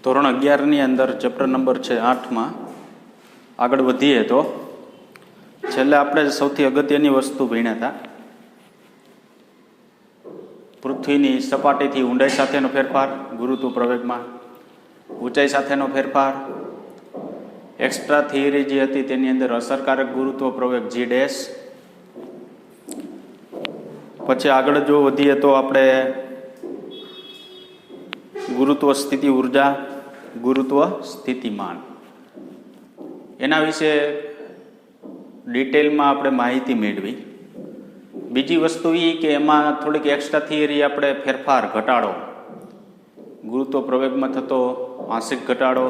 ધોરણ 11ની અંદર chapter number છે 8માં આગળ વધીએ તો છેલ્લે આપણે સૌથી અગત્યની વસ્તુ ભણ્યા હતા પૃથ્વીની સપાટીથી ઊંડાઈ સાથેનો ફેરફાર ગુરુત્વ પ્રવેગમાં, ઊંચાઈ સાથેનો ફેરફાર, એક્સ્ટ્રા થિયરી જે હતી તેની અંદર અસરકારક ગુરુત્વ પ્રવેગ જી ડેશ. પછી આગળ જો વધીએ તો આપણે ગુરુત્વ સ્થિતિ ઉર્જા, ગુરુત્વ સ્થિતિમાન એના વિશે ડિટેલમાં આપણે માહિતી મેળવી. બીજી વસ્તુ એ કે એમાં થોડીક એક્સ્ટ્રા થિયરી આપણે ફેરફાર ઘટાડો, ગુરુત્વ પ્રવેગમાં થતો આંશિક ઘટાડો,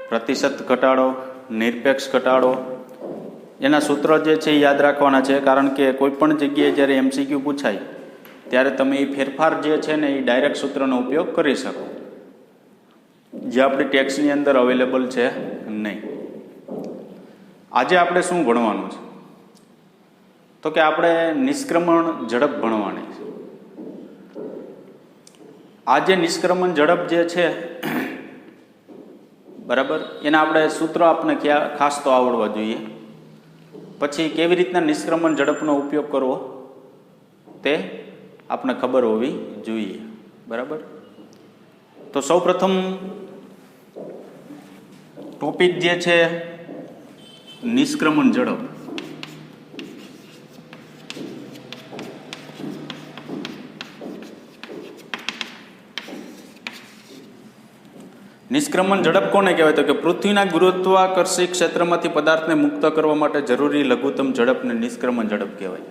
પ્રતિશત ઘટાડો, નિરપેક્ષ ઘટાડો એના સૂત્ર જે છે એ યાદ રાખવાના છે. કારણ કે કોઈ પણ જગ્યાએ જ્યારે MCQ પૂછાય ત્યારે તમે એ ફેરફાર જે છે ને એ ડાયરેક્ટ સૂત્રનો ઉપયોગ કરી શકો, જે આપણી ટેક્સ્ટની અંદર અવેલેબલ છે નહીં. આજે આપણે શું ભણવાનું છે તો કે આપણે નિષ્ક્રમણ ઝડપ ભણવાની છે. આ જે નિષ્ક્રમણ ઝડપ જે છે બરાબર, એના આપણે સૂત્ર આપણે ખાસ તો આવડવા જોઈએ. પછી કેવી રીતના નિષ્ક્રમણ ઝડપનો ઉપયોગ કરવો તે આપણે ખબર હોવી જોઈએ. બરાબર, તો સૌ પ્રથમ ટોપિક જે છે નિષ્ક્રમણ ઝડપ. નિષ્ક્રમણ ઝડપ કોને કહેવાય? તો કે પૃથ્વીના ગુરુત્વાકર્ષી ક્ષેત્રમાંથી પદાર્થને મુક્ત કરવા માટે જરૂરી લઘુત્તમ ઝડપને નિષ્ક્રમણ ઝડપ કહેવાય.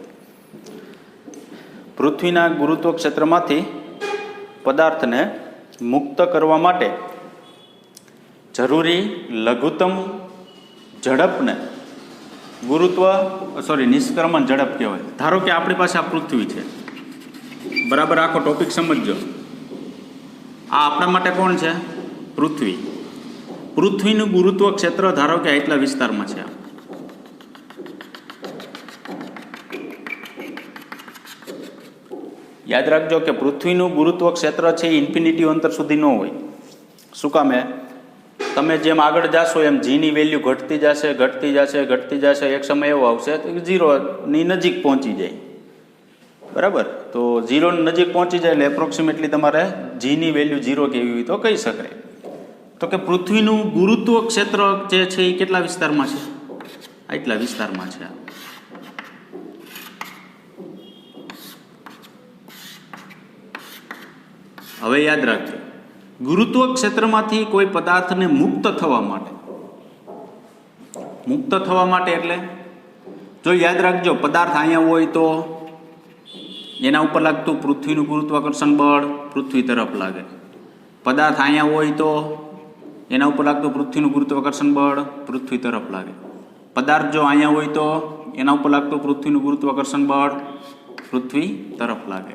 પૃથ્વીના ગુરુત્વ ક્ષેત્રમાંથી પદાર્થને મુક્ત કરવા માટે જરૂરી લઘુત્તમ ઝડપને નિષ્ક્રમણ ઝડપ કહેવાય. ધારો કે આપણી પાસે આ પૃથ્વી છે, બરાબર, આખો ટોપિક સમજજો. આ આપણા માટે કોણ છે? પૃથ્વી. પૃથ્વીનું ગુરુત્વ ક્ષેત્ર ધારો કે આટલા વિસ્તારમાં છે. યાદ રાખજો કે પૃથ્વીનું ગુરુત્વ ક્ષેત્ર છે એ ઇન્ફિનિટી અંતર સુધી ન હોય. શું કામે? તમે જેમ આગળ જાશો એમ જીની વેલ્યુ ઘટતી જશે. એક સમય એવો આવશે તો 0ની નજીક પહોંચી જાય. બરાબર, તો 0ની નજીક પહોંચી જાય એટલે એપ્રોક્સિમેટલી તમારે જીની વેલ્યુ 0 કેવી હોય તો કહી શકાય. તો કે પૃથ્વીનું ગુરુત્વ ક્ષેત્ર જે છે એ કેટલા વિસ્તારમાં છે? આટલા વિસ્તારમાં છે. હવે યાદ રાખજો, ગુરુત્વ ક્ષેત્રમાંથી કોઈ પદાર્થને મુક્ત થવા માટે એટલે જો યાદ રાખજો, પદાર્થ અહીંયા હોય તો એના ઉપર લાગતું પૃથ્વીનું ગુરુત્વાકર્ષણ બળ પૃથ્વી તરફ લાગે. પદાર્થ અહીંયા હોય તો એના ઉપર લાગતું પૃથ્વીનું ગુરુત્વાકર્ષણ બળ પૃથ્વી તરફ લાગે. પદાર્થ જો અહીંયા હોય તો એના ઉપર લાગતું પૃથ્વીનું ગુરુત્વાકર્ષણ બળ પૃથ્વી તરફ લાગે.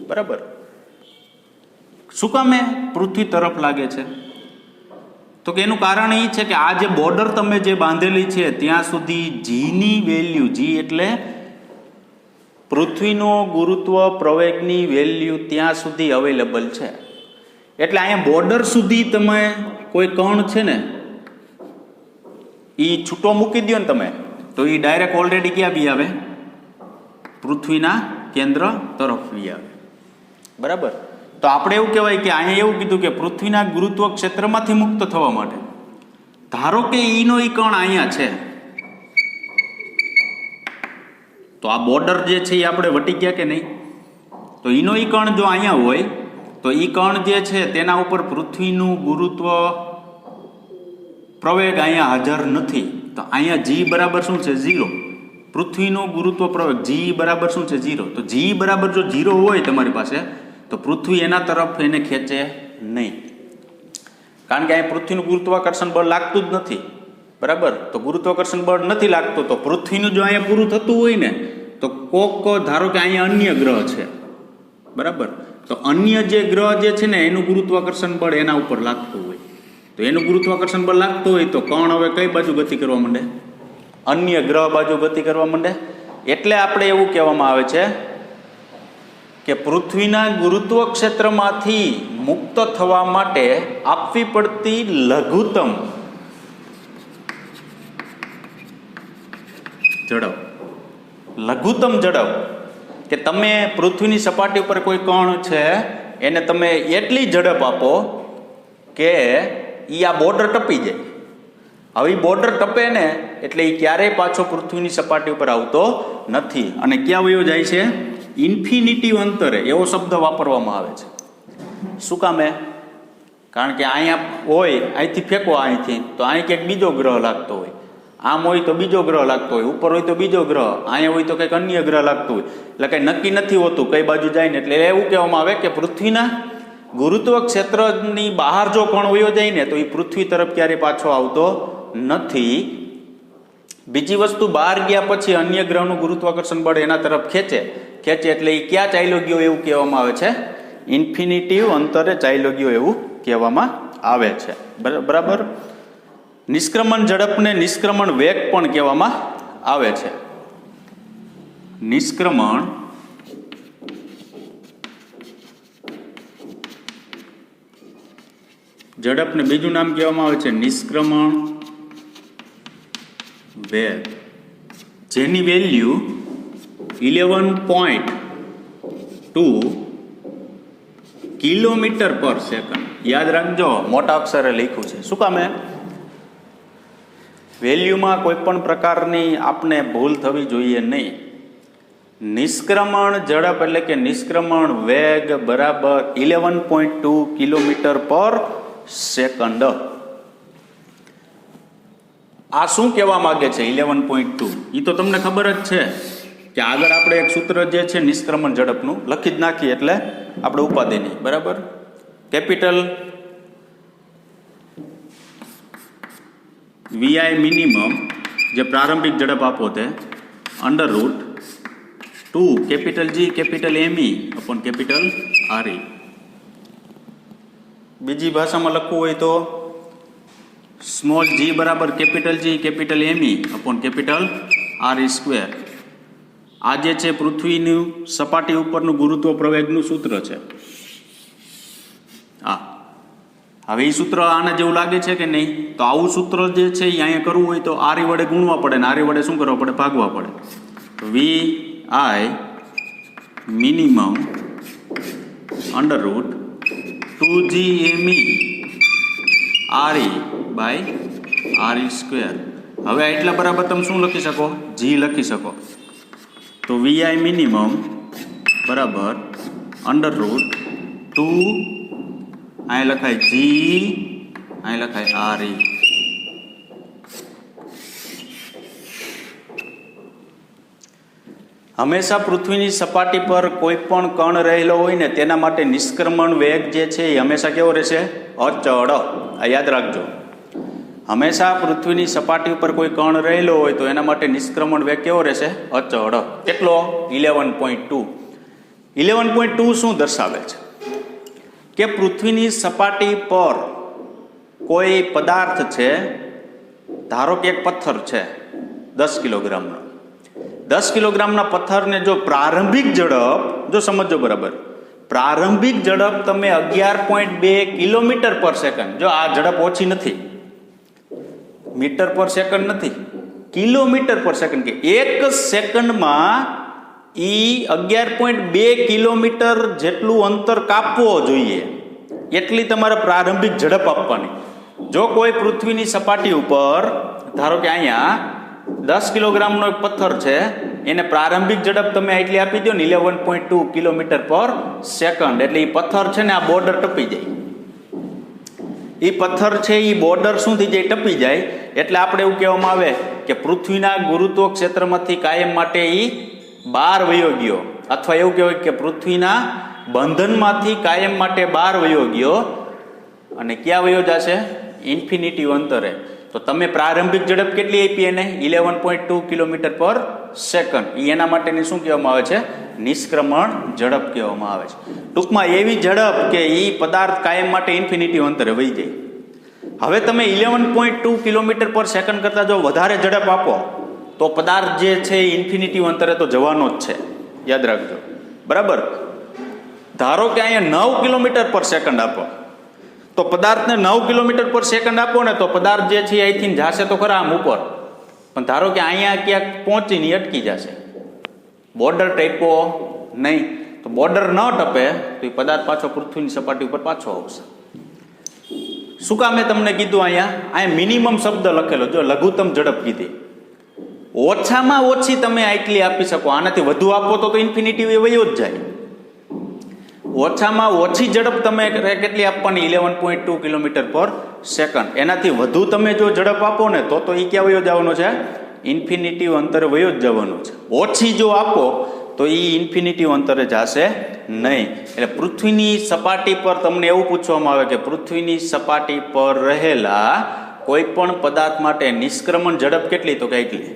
બરાબર, શું કામે પૃથ્વી તરફ લાગે છે? તો કે એનું કારણ એ છે કે આ જે બોર્ડર તમે જે બાંધેલી છે ત્યાં સુધી જીની વેલ્યુ, જી એટલે પૃથ્વીનો ગુરુત્વ પ્રવેગની વેલ્યુ ત્યાં સુધી અવેલેબલ છે. એટલે અહીંયા બોર્ડર સુધી તમે કોઈ કણ છે ને એ છૂટો મૂકી દો ને તમે, તો એ ડાયરેક્ટ ઓલરેડી ક્યાં બી આવે? પૃથ્વીના કેન્દ્ર તરફ બી આવે. બરાબર, તો આપણે એવું કહેવાય કે અહીંયા એવું કીધું કે પૃથ્વીના ગુરુત્વ ક્ષેત્રમાંથી મુક્ત થવા માટે ધારો કે ઈનો ઈ કણ અહીંયા છે, તો આ બોર્ડર જે છે એ આપણે વટી ગયા કે નહીં? તો ઈનો ઈ કણ જો અહીંયા હોય તો ઈ કણ જે છે તેના ઉપર પૃથ્વીનું ગુરુત્વ પ્રવેગ અહીંયા હાજર નથી. તો અહીંયા જી બરાબર શું છે? 0. પૃથ્વીનો ગુરુત્વ પ્રવેગ જી બરાબર શું છે? 0. તો જી બરાબર જો 0 હોય તમારી પાસે તો પૃથ્વી એના તરફ એને ખેંચે નહીં. કારણ કે અહીં પૃથ્વીનું ગુરુત્વાકર્ષણ બળ લાગતું જ નથી. બરાબર, તો ગુરુત્વાકર્ષણ બળ નથી લાગતું તો પૃથ્વીનું જો અહીંયા પૂરું થતું હોય ને તો કોક ધારો કે અહીંયા અન્ય ગ્રહ છે. બરાબર, તો અન્ય જે ગ્રહ જે છે ને એનું ગુરુત્વાકર્ષણ બળ એના ઉપર લાગતું હોય, તો એનું ગુરુત્વાકર્ષણ બળ લાગતું હોય તો કણ હવે કઈ બાજુ ગતિ કરવા માંડે? અન્ય ગ્રહ બાજુ ગતિ કરવા માંડે. એટલે આપણે એવું કહેવામાં આવે છે કે પૃથ્વીના ગુરુત્વ ક્ષેત્રમાંથી મુક્ત થવા માટે આપવી પડતી લઘુત્તમ ઝડપ, લઘુત્તમ ઝડપ કે તમે પૃથ્વીની સપાટી ઉપર કોઈ કણ છે એને તમે એટલી ઝડપ આપો કે એ આ બોર્ડર ટપી જાય. હવે એ બોર્ડર ટપે ને એટલે એ ક્યારેય પાછો પૃથ્વીની સપાટી ઉપર આવતો નથી અને ક્યાં વયો જાય છે? ઇન્ફિનિટી અંતરે એવો શબ્દ વાપરવામાં આવે છે. શું કામે? કારણ કે અહીંયા હોય, અહીંથી ફેંકો, અહીંથી તો અહીં ક્યાંક બીજો ગ્રહ લાગતો હોય, આમ હોય તો બીજો ગ્રહ લાગતો હોય, ઉપર હોય તો બીજો ગ્રહ, અહીંયા હોય તો કંઈક અન્ય ગ્રહ લાગતું હોય, એટલે કંઈ નક્કી નથી હોતું કઈ બાજુ જાય ને. એટલે એવું કહેવામાં આવે કે પૃથ્વીના ગુરુત્વ ક્ષેત્રની બહાર જો કણ વયો જાય ને તો એ પૃથ્વી તરફ ક્યારે પાછો આવતો નથી. બીજી વસ્તુ, બહાર ગયા પછી અન્ય ગ્રહનું ગુરુત્વાકર્ષણ બળ એના તરફ ખેંચે એટલે એ ક્યાં ચાલ્યો ગયો એવું કહેવામાં આવે છે? ઇન્ફિનિટિવ અંતરે ચાલ્યો ગયો એવું કહેવામાં આવે છે. બરાબર. નિષ્ક્રમણ ઝડપને નિષ્ક્રમણ વેગ પણ કહેવામાં આવે છે. નિષ્ક્રમણ ઝડપને બીજું નામ કહેવામાં આવે છે નિષ્ક્રમણ વેગ, જેની વેલ્યુ 11.2 કિલોમીટર પર સેકન્ડ. યાદ રાખજો, મોટા અક્ષરે લખ્યું છે. શું કામે? વેલ્યુમાં કોઈ પણ પ્રકારની આપને ભૂલ થવી જોઈએ નહીં. નિષ્ક્રમણ ઝડપ એટલે કે નિષ્ક્રમણ વેગ બરાબર 11.2 કિલોમીટર પર સેકન્ડ. આ શું કહેવા માંગે છે 11.2? એ તો તમને ખબર જ છે કે આગળ આપણે એક સૂત્ર જે છે નિષ્ક્રમણ ઝડપનું લખી જ નાખીએ એટલે આપણે ઉપાધિ નહીં. બરાબર. કેપિટલ વીઆઈ મિનિમમ જે પ્રારંભિક ઝડપ આપો તે √2 capital G capital M E upon capital R E. બીજી ભાષામાં લખવું હોય તો સ્મોલ જી બરાબર capital G capital M E upon capital R E square. આ જે છે પૃથ્વીનું સપાટી ઉપરનું ગુરુત્વ પ્રવેગનું સૂત્ર છે. હા, હવે એ સૂત્ર આના જેવું લાગે છે કે નહીં? તો આવું સૂત્ર જે છે એ અહીંયા કરવું હોય તો આરી વડે ગુણવા પડે ને આરી વડે શું કરવા પડે? ભાગવા પડે. V I minimum √2GME RE by RE square. હવે એટલા બરાબર તમે શું લખી શકો? જી લખી શકો. તો વીઆઈ મિનિમમ બરાબર √2 અહીં લખાય જી, અહીં લખાય આરઈ. હંમેશા પૃથ્વીની સપાટી પર કોઈ પણ કણ રહેલો હોય ને તેના માટે નિષ્ક્રમણ વેગ જે છે એ હંમેશા કેવો રહેશે? અચળ. આ યાદ રાખજો. હંમેશા પૃથ્વીની સપાટી ઉપર કોઈ કણ રહેલો હોય તો એના માટે નિષ્ક્રમણ વેગ કેવો રહેશે? અચળ. કેટલો? 11.2. 11.2 શું દર્શાવે છે? કે પૃથ્વીની સપાટી પર કોઈ પદાર્થ છે, ધારો કે એક પથ્થર છે 10 કિલોગ્રામનો. 10 કિલોગ્રામના પથ્થરને જો પ્રારંભિક ઝડપ, જો સમજો બરાબર, પ્રારંભિક ઝડપ તમે 11.2 કિલોમીટર પર સેકન્ડ, જો આ ઝડપ ઓછી નથી, મીટર પર સેકન્ડ નથી, કિલોમીટર પર સેકન્ડ, કે એક સેકન્ડમાં ઈ 11.2 કિલોમીટર જેટલું અંતર કાપવો જોઈએ એટલી તમારે પ્રારંભિક ઝડપ આપવાની. જો કોઈ પૃથ્વીની સપાટી ઉપર ધારો કે અહીંયા 10 કિલોગ્રામનો એક પથ્થર છે, એને પ્રારંભિક ઝડપ તમે એટલી આપી દો ને 11.2 કિલોમીટર પર સેકન્ડ, એટલે એ પથ્થર છે ને આ બોર્ડર ટપી જાય. એ પથ્થર છે એ બોર્ડર શું થઈ જાય? ટપી જાય. એટલે આપણે એવું કહેવામાં આવે કે પૃથ્વીના ગુરુત્વ ક્ષેત્રમાંથી કાયમ માટે એ બહાર વયો ગયો, અથવા એવું કહેવાય કે પૃથ્વીના બંધનમાંથી કાયમ માટે બહાર વયો ગયો. અને ક્યાં વયો જશે? ઇન્ફિનિટી અંતરે. તો તમે પ્રારંભિક ઝડપ કેટલી આપી એને? 11.2 કિલોમીટર પર સેકન્ડ. એના માટેની શું કહેવામાં આવે છે? નિષ્ક્રમણ ઝડપ કહેવામાં આવે છે. ટૂંકમાં એવી ઝડપ કે એ પદાર્થ કાયમ માટે ઇન્ફિનિટી અંતરે વહી જાય. હવે તમે 11.2 કિલોમીટર પર સેકન્ડ કરતાં જો વધારે ઝડપ આપો તો પદાર્થ જે છે એ ઇન્ફિનિટી અંતરે તો જવાનો જ છે. યાદ રાખજો. બરાબર. ધારો કે અહીંયા 9 કિલોમીટર પર સેકન્ડ આપો, તો પદાર્થને 9 કિલોમીટર પર સેકન્ડ આપો ને તો પદાર્થ જે છે અહીંથી જશે તો ખરા આમ ઉપર, પણ ધારો કે અહીંયા ક્યાંક પહોંચીને અટકી જશે, બોર્ડર ટપો નહીં, તો બોર્ડર ન ટપે તો એ પદાર્થ પાછો પૃથ્વીની સપાટી ઉપર પાછો આવશે. શું કામ મેં તમને કીધું અહીંયા મિનિમમ શબ્દ લખેલો, જો લઘુત્તમ ઝડપ કીધી, ઓછામાં ઓછી તમે આટલી આપી શકો, આનાથી વધુ આપો તો ઇન્ફિનિટી વયો જ જાય. ઓછામાં ઓછી ઝડપ તમે કેટલી આપવાની 11.2 કિલોમીટર પર સેકન્ડ, એનાથી વધુ તમે જો ઝડપ આપો ને તો એ ક્યાં વયો જવાનો છે, ઇન્ફિનિટી અંતરે વયો જ જવાનો છે. ઓછી જો આપો તો એ ઇન્ફિનિટી અંતરે જશે નહીં. એટલે પૃથ્વીની સપાટી પર તમને એવું પૂછવામાં આવે કે પૃથ્વીની સપાટી પર રહેલા કોઈ પણ પદાર્થ માટે નિષ્ક્રમણ ઝડપ કેટલી, તો કેટલી?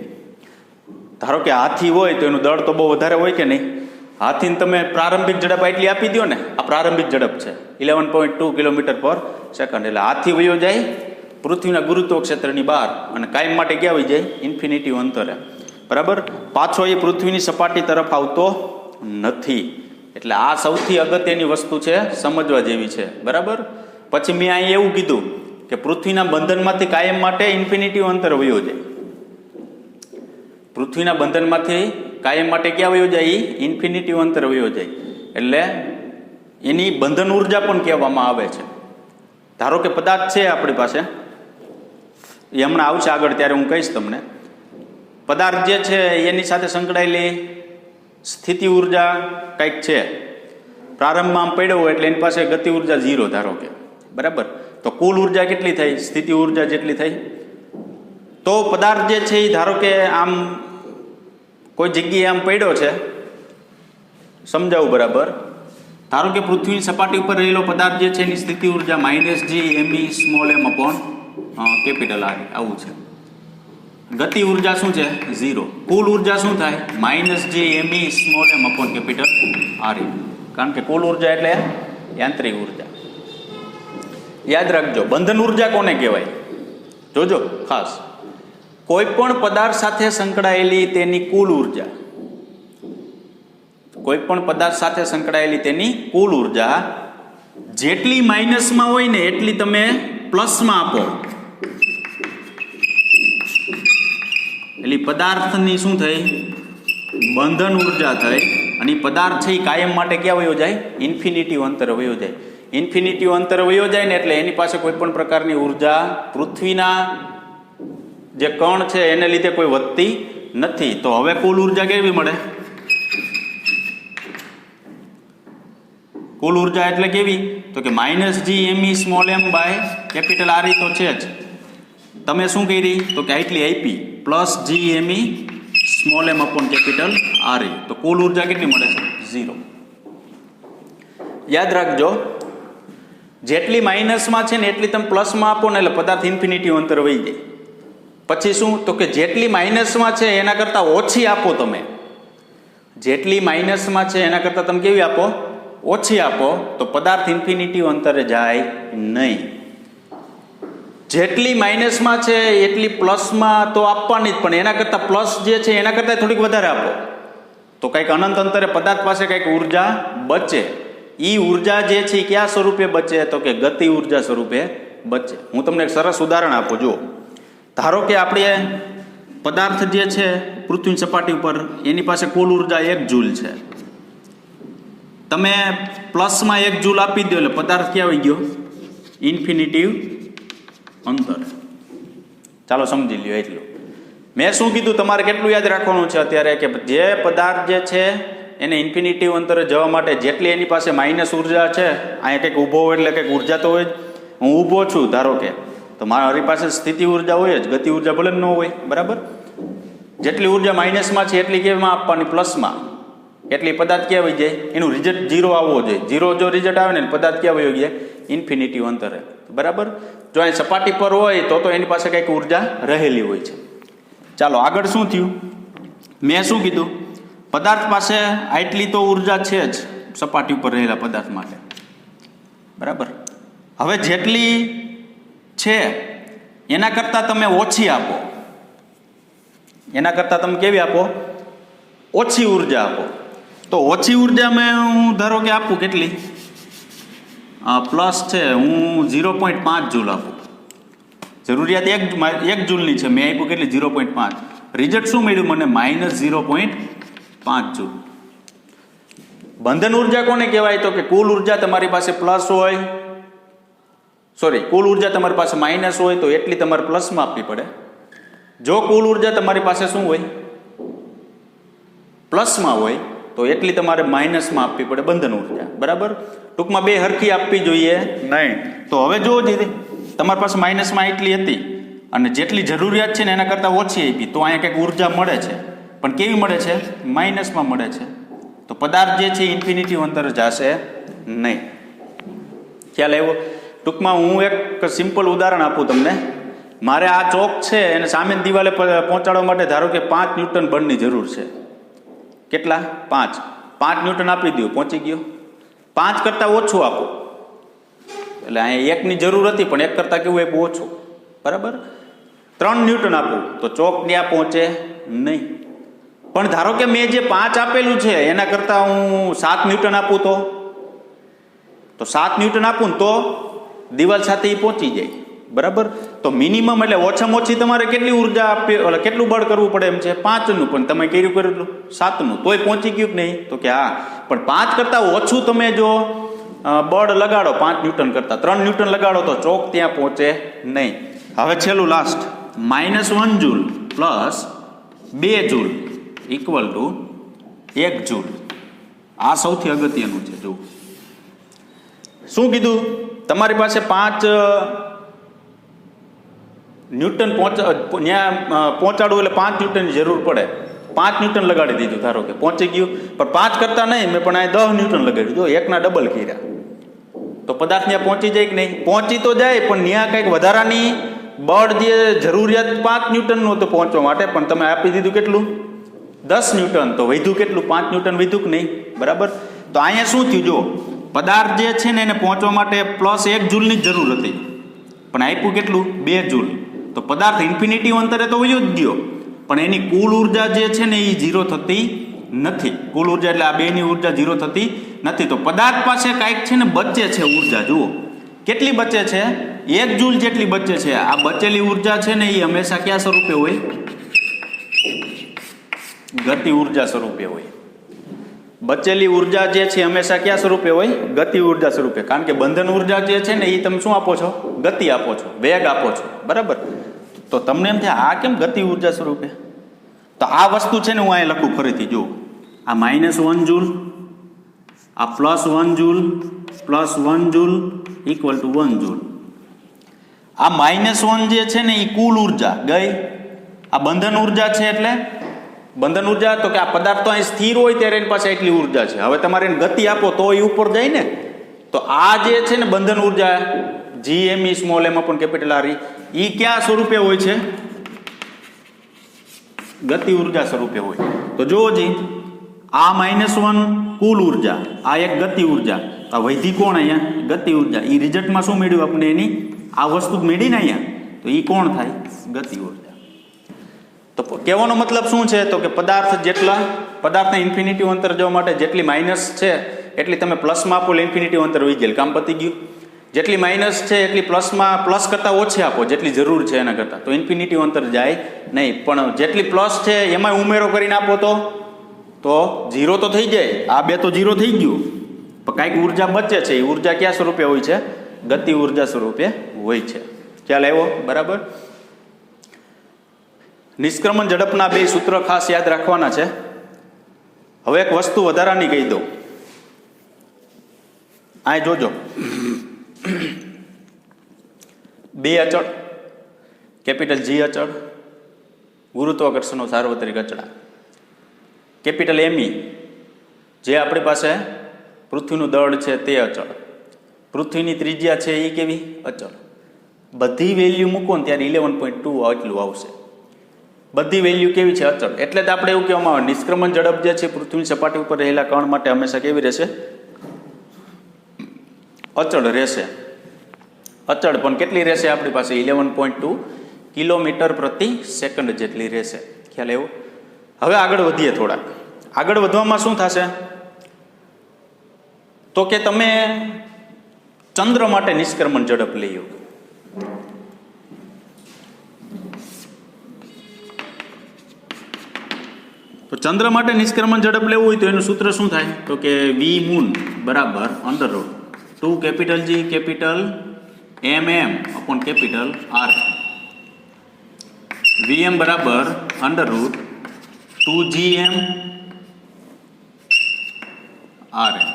ધારો કે હાથી હોય તો એનું દળ તો બહુ વધારે હોય કે નહીં, હાથીને તમે પ્રારંભિક ઝડપ આટલી આપી દો ને, આ પ્રારંભિક ઝડપ છે 11.2 કિલોમીટર પર સેકન્ડ, એટલે હાથી વયો જાય પૃથ્વીના ગુરુત્વ ક્ષેત્રની બહાર અને કાયમ માટે ક્યાં વહી જાય, ઇન્ફિનિટી અંતરે. બરાબર, પાછો એ પૃથ્વીની સપાટી તરફ આવતો નથી. એટલે આ સૌથી અગત્યની વસ્તુ છે, સમજવા જેવી છે. બરાબર, પછી મેં અહીં એવું કીધું કે પૃથ્વીના બંધનમાંથી કાયમ માટે ઇન્ફિનિટી અંતર વયો જાય, પૃથ્વીના બંધનમાંથી કાયમ માટે ક્યાં વયો જાય, ઇન્ફિનિટી અંતર વયો જાય. એટલે એની બંધન ઉર્જા પણ કહેવામાં આવે છે. ધારો કે પદાર્થ છે આપણી પાસે, એ હમણાં આવશે આગળ ત્યારે હું કહીશ તમને. પદાર્થ જે છે એની સાથે સંકળાયેલી સ્થિતિ ઉર્જા કંઈક છે, પ્રારંભમાં આમ પડ્યો હોય એટલે એની પાસે ગતિ ઉર્જા 0 ધારો કે. બરાબર, તો કુલ ઉર્જા કેટલી થઈ, સ્થિતિ ઉર્જા જેટલી થઈ. તો પદાર્થ જે છે એ ધારો કે આમ કોઈ જગ્યાએ આમ પડ્યો છે, સમજાવું બરાબર. ધારો કે પૃથ્વીની સપાટી ઉપર રહેલો પદાર્થ જે છે એની સ્થિતિ ઉર્જા -GmE_m/R આવું છે. ગતિ ઉર્જા શું છે, 0. કુલ ઉર્જા શું થાય, -GmE_m/R, કારણ કે કુલ ઉર્જા એટલે યાંત્રિક ઉર્જા. યાદ રાખજો, બંધન ઉર્જા કોને કહેવાય, જોજો ખાસ. કોઈ પણ પદાર્થ સાથે સંકળાયેલી તેની કુલ ઉર્જા, કોઈ પણ પદાર્થ સાથે સંકળાયેલી તેની કુલ ઉર્જા જેટલી માઇનસમાં હોય ને એટલી તમે પ્લસમાં આપો, એટલે પદાર્થની શું થઈ, બંધન ઉર્જા થઈ. અને પદાર્થ છે એ કાયમ માટે ક્યાં વયો જાય, ઇન્ફિનિટી અંતર વયો જાય. ઇન્ફિનિટી અંતર વયો જાય ને એટલે એની પાસે કોઈ પણ પ્રકારની ઉર્જા પૃથ્વીના જે કણ છે એને લીધે કોઈ વધતી નથી. તો હવે કુલ ઉર્જા કેવી મળે, કુલ ઉર્જા એટલે કેવી, તો કે -GmE_m/R તો છે જ. તમે શું કરી, તો કે આટલી આપી +GmE_m/R, તો કુલ ઉર્જા કેટલી મળે છે, 0. યાદ રાખજો, જેટલી માઇનસમાં છે ને એટલી તમે પ્લસમાં આપો ને એટલે પદાર્થ ઇન્ફિનિટી અંતર વહી જાય. પછી શું, તો કે જેટલી માઇનસમાં છે એના કરતાં ઓછી આપો તમે, જેટલી માઇનસમાં છે એના કરતાં તમે કેવી આપો, ઓછી આપો, તો પદાર્થ ઇન્ફિનિટી અંતરે જાય નહીં. જેટલી માઇનસમાં છે એટલી પ્લસમાં તો આપવાની જ, પણ એના કરતાં પ્લસ જે છે એના કરતાં થોડીક વધારે આપો તો કંઈક અનંત અંતરે પદાર્થ પાસે કંઈક ઉર્જા બચે. એ ઉર્જા જે છે એ કયા સ્વરૂપે બચે, તો કે ગતિ ઉર્જા સ્વરૂપે બચે. હું તમને એક સરસ ઉદાહરણ આપું. જુઓ, ધારો કે આપણે પદાર્થ જે છે પૃથ્વીની સપાટી ઉપર એની પાસે કુલ ઉર્જા 1 જૂલ છે. તમે પ્લસમાં 1 જૂલ આપી દો એટલે પદાર્થ ક્યાં આવી ગયો, ઇન્ફિનિટી અંતર. ચાલો સમજી લ્યો એટલું. મેં શું કીધું, તમારે કેટલું યાદ રાખવાનું છે અત્યારે, કે જે પદાર્થ જે છે એને ઇન્ફિનિટી અંતરે જવા માટે જેટલી એની પાસે માઇનસ ઉર્જા છે, અહીંયા કંઈક ઊભો હોય એટલે કંઈક ઉર્જા તો હોય જ. હું ઊભો છું ધારો કે, તો મારી પાસે સ્થિતિ ઉર્જા હોય જ, ગતિ ઉર્જા ભલે ન હોય. બરાબર, જેટલી ઉર્જા માઇનસમાં છે એટલી કેમાં આપવાની, પ્લસમાં. એટલી પદાર્થ ક્યાં વહી જાય, એનું રિઝલ્ટ 0 આવવો જોઈએ. 0 જો રિઝલ્ટ આવે ને પદાર્થ ક્યાં વહી જાય, ઇન્ફિનિટી અંતરે. બરાબર, જો અહીં સપાટી પર હોય તો એની પાસે કંઈક ઉર્જા રહેલી હોય છે. ચાલો આગળ શું થયું, મેં શું કીધું, પદાર્થ પાસે આટલી તો ઉર્જા છે જ સપાટી ઉપર રહેલા પદાર્થ માટે. બરાબર, હવે જેટલી છે એના કરતાં તમે ઓછી આપો, એના કરતાં તમે કેવી આપો, ઓછી ઉર્જા આપો. તો ઓછી ઉર્જા મેં હું ધારો કે આપું કેટલી પ્લસ છે, હું 0.5 જૂલ આપું. જરૂરિયાત એક જૂલની છે, મેં આપ્યું કેટલી 0.5. રિઝલ્ટ શું મળ્યું મને? -0.5 જૂલ. બંધન ઉર્જા કોને કહેવાય? તો કે કુલ ઉર્જા તમારી પાસે પ્લસ હોય, કુલ ઉર્જા તમારી પાસે માઇનસ હોય તો એટલી તમારે પ્લસમાં આપવી પડે. જો કુલ ઉર્જા તમારી પાસે શું હોય? પ્લસમાં હોય તો એટલી તમારે માઇનસમાં આપવી પડે બંધન ઉર્જા. બરાબર? ટૂંકમાં બે હરખી આપવી જોઈએ નહીં. તો હવે જો તમારી પાસે માઇનસમાં એટલી હતી અને જેટલી જરૂરિયાત છે ને એના કરતાં ઓછી આપી, તો અહીંયા કંઈક ઉર્જા મળે છે, પણ કેવી મળે છે? માઇનસમાં મળે છે. તો પદાર્થ જે છે ઇન્ફિનિટી અંતર જશે નહીં. ખ્યાલ આવ્યો? ટૂંકમાં હું એક સિમ્પલ ઉદાહરણ આપું તમને. મારે આ ચોક છે એને સામેની દિવાલે પહોંચાડવા માટે ધારો કે 5 ન્યૂટન બળની જરૂર છે. કેટલા? 5 ન્યૂટન આપી દો, પહોંચી ગયો. 5 કરતાં ઓછું આપો એટલે અહીંયા 1ની જરૂર હતી પણ 1 કરતાં કેવું આપ્યું? ઓછું. બરાબર? 3 ન્યૂટન આપું તો ચોક ત્યાં પહોંચે નહીં. પણ ધારો કે મેં જે 5 આપેલું છે એના કરતાં હું 7 ન્યૂટન આપું તો 7 ન્યૂટન આપું ને તો દિવાલ સાથે એ પહોંચી જાય. બરાબર? તો મિનિમમ એટલે ઓછામાં ઓછી તમારે કેટલી ઉર્જા આપી, કેટલું બળ કરવું પડે એમ છે? 5નું. પણ તમે કરેલું 7નું, તોય પહોંચી ગયું કે નહીં? તો કે હા. પણ 5 કરતાં ઓછું તમે જો બળ લગાડો 5 ન્યૂટન કરતાં 3 ન્યૂટન લગાડો તો ચોક ત્યાં પહોંચે નહીં. હવે છેલ્લું last, -1 joule plus 2 joule equal to 1 joule. આ સૌથી અગત્યનું છે. જો શું કીધું? તમારી પાસે 5 ન્યૂટન પહોંચાડવું એટલે 5 ન્યૂટનની જરૂર પડે. 5 ન્યૂટન લગાડી દીધું, ધારો કે પહોંચી ગયું. પણ 5 કરતાં નહીં, મેં પણ આ 10 ન્યૂટન લગાડ્યું. જો એકના ડબલ કર્યા તો પદાર્થ ત્યાં પહોંચી જાય કે નહીં? પહોંચી તો જાય, પણ ત્યાં કંઈક વધારાની બળ જે જરૂરિયાત 5 ન્યૂટનનું હતું પહોંચવા માટે, પણ તમે આપી દીધું કેટલું? 10 ન્યૂટન. તો વધ્યું કેટલું? 5 ન્યૂટન વધ્યું કે નહીં? બરાબર? તો અહીંયા શું થયું? જો પદાર્થ જે છે ને એને પહોંચવા માટે +1 જૂલની જ જરૂર હતી, પણ આપ્યું કેટલું? 2 જૂલ. તો પદાર્થ ઇન્ફિનિટી અંતરે તો વયો જ ગયો, પણ એની કુલ ઉર્જા જે છે ને એ 0 થતી નથી. કુલ ઉર્જા એટલે આ બેની ઉર્જા 0 થતી નથી. તો પદાર્થ પાસે કાંઈક છે ને બચે છે ઉર્જા. જુઓ કેટલી બચે છે? 1 જૂલ જેટલી બચે છે. આ બચેલી ઉર્જા છે ને એ હંમેશા કયા સ્વરૂપે હોય? ગતિ ઉર્જા સ્વરૂપે હોય. બચેલી ઉર્જા જે છે હંમેશા કયા સ્વરૂપે હોય? ગતિ ઉર્જા સ્વરૂપે. કારણ કે બંધન ઉર્જા જે છે ને એ તમે શું આપો છો? ગતિ આપો છો, વેગ આપો છો. બરાબર? તો તમને એમ થાય આ કેમ ગતિ ઉર્જા સ્વરૂપે? તો આ વસ્તુ છે ને હું અહીંયા લખું ફરીથી. જો આ -1 જૂલ, આ +1 joule plus 1 joule equal to 1 joule. આ -1 જે છે ને એ કુલ ઉર્જા ગઈ. આ બંધન ઉર્જા છે એટલે બંધન ઉર્જા તો કે આ પદાર્થ તો અહીં સ્થિર હોય ત્યારે એની પાસે એટલી ઉર્જા છે. હવે તમારે એને ગતિ આપો તો એ ઉપર જાય ને. તો આ જે છે ને બંધન ઉર્જા GME સ્મોલ એમ પણ કેપિટલ R એ ક્યાં સ્વરૂપે હોય છે? ગતિ ઉર્જા સ્વરૂપે હોય. તો જુઓ જી, આ -1 કુલ ઉર્જા, આ એક ગતિ ઉર્જા, આ વૈધી કોણ અહીંયા? ગતિ ઉર્જા. એ રિઝલ્ટમાં શું મેળવ્યું આપણે? એની આ વસ્તુ મેળવીને અહીંયા, તો એ કોણ થાય? ગતિ ઉર્જા. તો કહેવાનો મતલબ શું છે? તો કે પદાર્થને ઇન્ફિનિટી અંતર જવા માટે જેટલી માઇનસ છે એટલી તમે પ્લસમાં આપો, ઇન્ફિનિટી અંતર વહી ગયેલ, કામ પતી ગયું. જેટલી માઇનસ છે એટલી પ્લસમાં, પ્લસ કરતાં ઓછી આપો જેટલી જરૂર છે એના કરતાં, તો ઇન્ફિનિટી અંતર જાય નહીં. પણ જેટલી પ્લસ છે એમાં ઉમેરો કરીને આપો તો 0 તો થઈ જાય. આ બે તો 0 થઈ ગયું, પણ કાંઈક ઉર્જા બચે છે. એ ઉર્જા કયા સ્વરૂપે હોય છે? ગતિ ઉર્જા સ્વરૂપે હોય છે. ખ્યાલ આવ્યો? બરાબર? નિષ્ક્રમણ ઝડપના 2 સૂત્ર ખાસ યાદ રાખવાના છે. હવે એક વસ્તુ વધારાની કહી દઉં. આ જોજો, 2 અચળ, કેપિટલ G અચળ, ગુરુત્વાકર્ષણનો સાર્વત્રિક અચળાંક, કેપિટલ ME જે આપણી પાસે પૃથ્વીનું દળ છે તે અચળ, પૃથ્વીની ત્રિજ્યા છે એ કેવી? અચળ. બધી વેલ્યુ મૂકો ને ત્યારે 11.2 એટલું આવશે. બધી વેલ્યુ કેવી છે? અચળ. એટલે જ આપણે એવું કહેવામાં આવે નિષ્ક્રમણ ઝડપ જે છે પૃથ્વીની સપાટી ઉપર રહેલા કણ માટે હંમેશા કેવી રહેશે? અચળ રહેશે. અચળ પણ કેટલી રહેશે આપણી પાસે? 11.2 કિલોમીટર પ્રતિ સેકન્ડ જેટલી રહેશે. ખ્યાલ આવ્યો? હવે આગળ વધીએ થોડાક. આગળ વધવામાં શું થશે? તો કે તમે ચંદ્ર માટે નિષ્ક્રમણ ઝડપ લઈ લો. તો ચંદ્ર માટે નિષ્ક્રમણ ઝડપ લેવું હોય તો એનું સૂત્ર શું થાય? તો કે વી મૂન બરાબર √2 capital G capital MM upon capital R. VM બરાબર √2GM RM.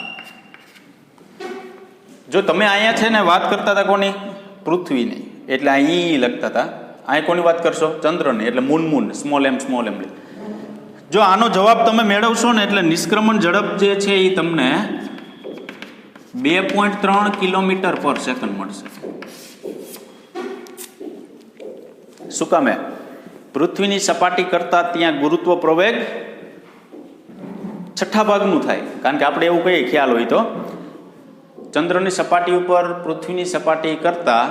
જો તમે અહીંયા છે ને વાત કરતા હતા કોની? પૃથ્વીની, એટલે અહીં લખતા હતા. અહીં કોની વાત કરશો? ચંદ્રની, એટલે મૂન સ્મોલ એમ. જો આનો જવાબ તમે મેળવશો ને એટલે નિષ્ક્રમણ ઝડપ જે છે એ તમને 2.3 કિલોમીટર પર સેકન્ડ મળશે. શું કામે? પૃથ્વીની સપાટી કરતા ત્યાં ગુરુત્વ પ્રવેગ છઠ્ઠા ભાગનું થાય. કારણ કે આપણે એવું કહીએ ખ્યાલ હોય તો ચંદ્રની સપાટી ઉપર પૃથ્વીની સપાટી કરતા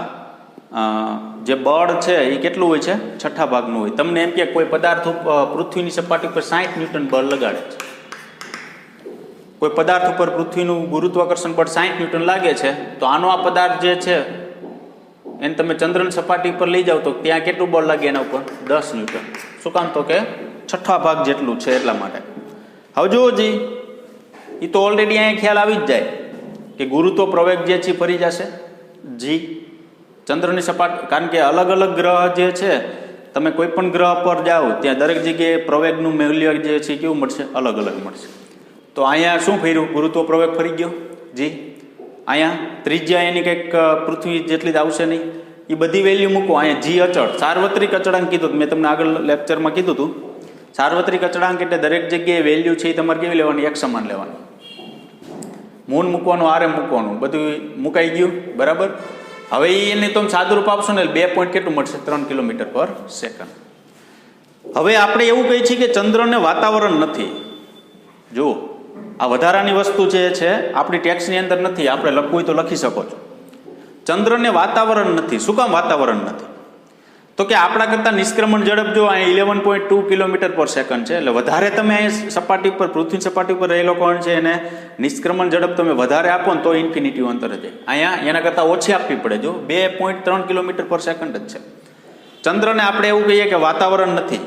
જે બળ છે એ કેટલું હોય છે? છઠ્ઠા ભાગનું હોય. તમને એમ કે કોઈ પદાર્થ પૃથ્વીની સપાટી ઉપર 60 ન્યૂટન બળ લગાડે છે. કોઈ પદાર્થ ઉપર પૃથ્વીનું ગુરુત્વાકર્ષણ બળ 60 ન્યૂટન લાગે છે, તો આનો આ પદાર્થ જે છે એને તમે ચંદ્રની સપાટી પર લઈ જાઓ તો ત્યાં કેટલું બળ લાગે? એના ઉપર 10 ન્યૂટન. શું કામ? તો કે છઠ્ઠા ભાગ જેટલું છે એટલા માટે. હવે જુઓ જી, એ તો ઓલરેડી અહીંયા ખ્યાલ આવી જ જાય કે ગુરુત્વ પ્રવેગ જે છે ફરી જશે જી ચંદ્રની સપાટી. કારણ કે અલગ અલગ ગ્રહ જે છે, તમે કોઈ પણ ગ્રહ પર જાઓ ત્યાં દરેક જગ્યાએ પ્રવેગનું મૂલ્ય જે છે કેવું મળશે? અલગ અલગ મળશે. તો અહીંયા શું ફર્યું? ગુરુત્વ પ્રવેગ ફરી ગયો જી. અહીંયા ત્રિજ્યા એની કંઈક પૃથ્વી જેટલી જ આવશે નહીં. એ બધી વેલ્યુ મૂકો. અહીંયા જી અચળ, સાર્વત્રિક અચળાંક કીધું. મેં તમને આગળ લેક્ચરમાં કીધું હતું. સાર્વત્રિક અચળાંક એટલે દરેક જગ્યાએ વેલ્યુ છે એ તમારે કેવી લેવાની? એક સમાન લેવાની. મૂન મૂકવાનું, RM મૂકવાનું, બધું મુકાઈ ગયું બરાબર. હવે એને તમે સાદુરૂપ આપશો ને 2 કેટલું મળશે? 3 કિલોમીટર પર સેકન્ડ. હવે આપણે એવું કહીએ છીએ કે ચંદ્રને વાતાવરણ નથી. જુઓ, આ વધારાની વસ્તુ જે છે આપણી ટેક્સની અંદર નથી. આપણે લખવું હોય તો લખી શકો છો. ચંદ્રને વાતાવરણ નથી. શું કામ વાતાવરણ નથી? તો કે આપણા કરતાં નિષ્ક્રમણ ઝડપ જો અહીંયા 11.2 કિલોમીટર પર સેકન્ડ છે. એટલે વધારે તમે અહીં સપાટી ઉપર, પૃથ્વી સપાટી ઉપર રહેલો કોણ છે એને નિષ્ક્રમણ ઝડપ તમે વધારે આપો ને તો ઇન્ફિનિટી અંતર જાય. અહીંયા એના કરતાં ઓછી આપવી પડે. જો 2.3 કિલોમીટર પર સેકન્ડ જ છે. ચંદ્રને આપણે એવું કહીએ કે વાતાવરણ નથી.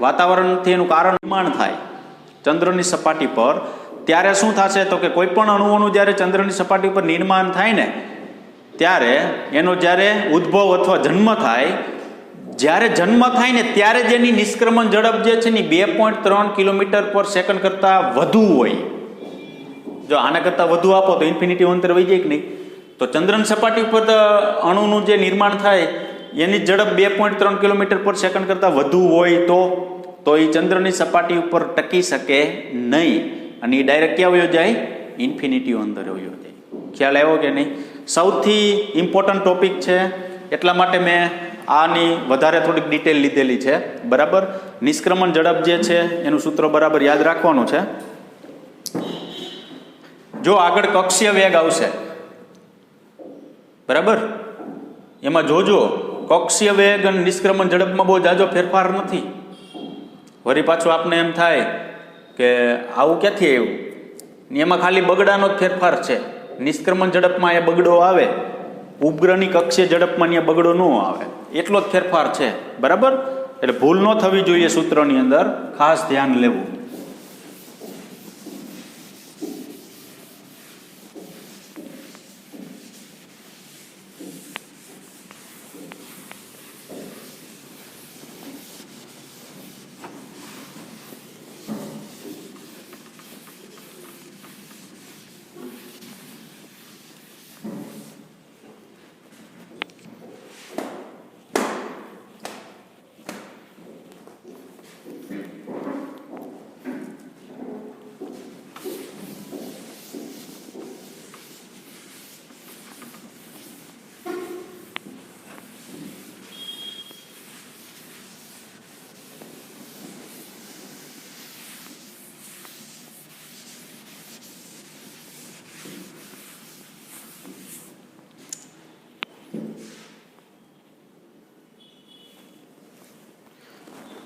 વાતાવરણ નથી એનું કારણ નિર્માણ થાય ચંદ્રની સપાટી પર. ત્યારે શું થશે? તો કે કોઈ પણ અણુઓનું જ્યારે ચંદ્રની સપાટી પર નિર્માણ થાય ને ત્યારે એનો જ્યારે ઉદ્ભવ અથવા જન્મ થાય, જ્યારે જન્મ થાય ને ત્યારે જ એની નિષ્ક્રમણ ઝડપ જે છે ને 2.3 કિલોમીટર પર સેકન્ડ કરતાં વધુ હોય. જો આના કરતાં વધુ આપો તો ઇન્ફિનિટી અંતર વહી જાય કે નહીં? તો ચંદ્રની સપાટી ઉપર અણુનું જે નિર્માણ થાય એની ઝડપ 2.3 કિલોમીટર પર સેકન્ડ કરતાં વધુ હોય તો એ ચંદ્રની સપાટી ઉપર ટકી શકે નહીં. અને એ ડાયરેક્ટ ક્યાં વયો જાય? ઇન્ફિનિટી અંદર વયો જાય. ખ્યાલ આવ્યો કે નહીં? સૌથી ઇમ્પોર્ટન્ટ ટોપિક છે એટલા માટે મેં આની વધારે થોડીક ડિટેલ લીધેલી છે બરાબર. નિષ્ક્રમણ ઝડપ જે છે એનું સૂત્ર બરાબર યાદ રાખવાનું છે. જો આગળ કક્ષીય વેગ આવશે બરાબર, એમાં જોજો કક્ષીય વેગ અને નિષ્ક્રમણ ઝડપમાં બહુ જાજો ફેરફાર નથી. વળી પાછું આપને એમ થાય કે આવું ક્યાંથી આવ્યું? એમાં ખાલી બગડાનો જ ફેરફાર છે. નિષ્ક્રમણ ઝડપમાં એ બગડો આવે, ઉપગ્રહની કક્ષીય ઝડપમાં એ બગડો ન આવે, એટલો જ ફેરફાર છે બરાબર. એટલે ભૂલ ન થવી જોઈએ સૂત્રની અંદર, ખાસ ધ્યાન લેવું.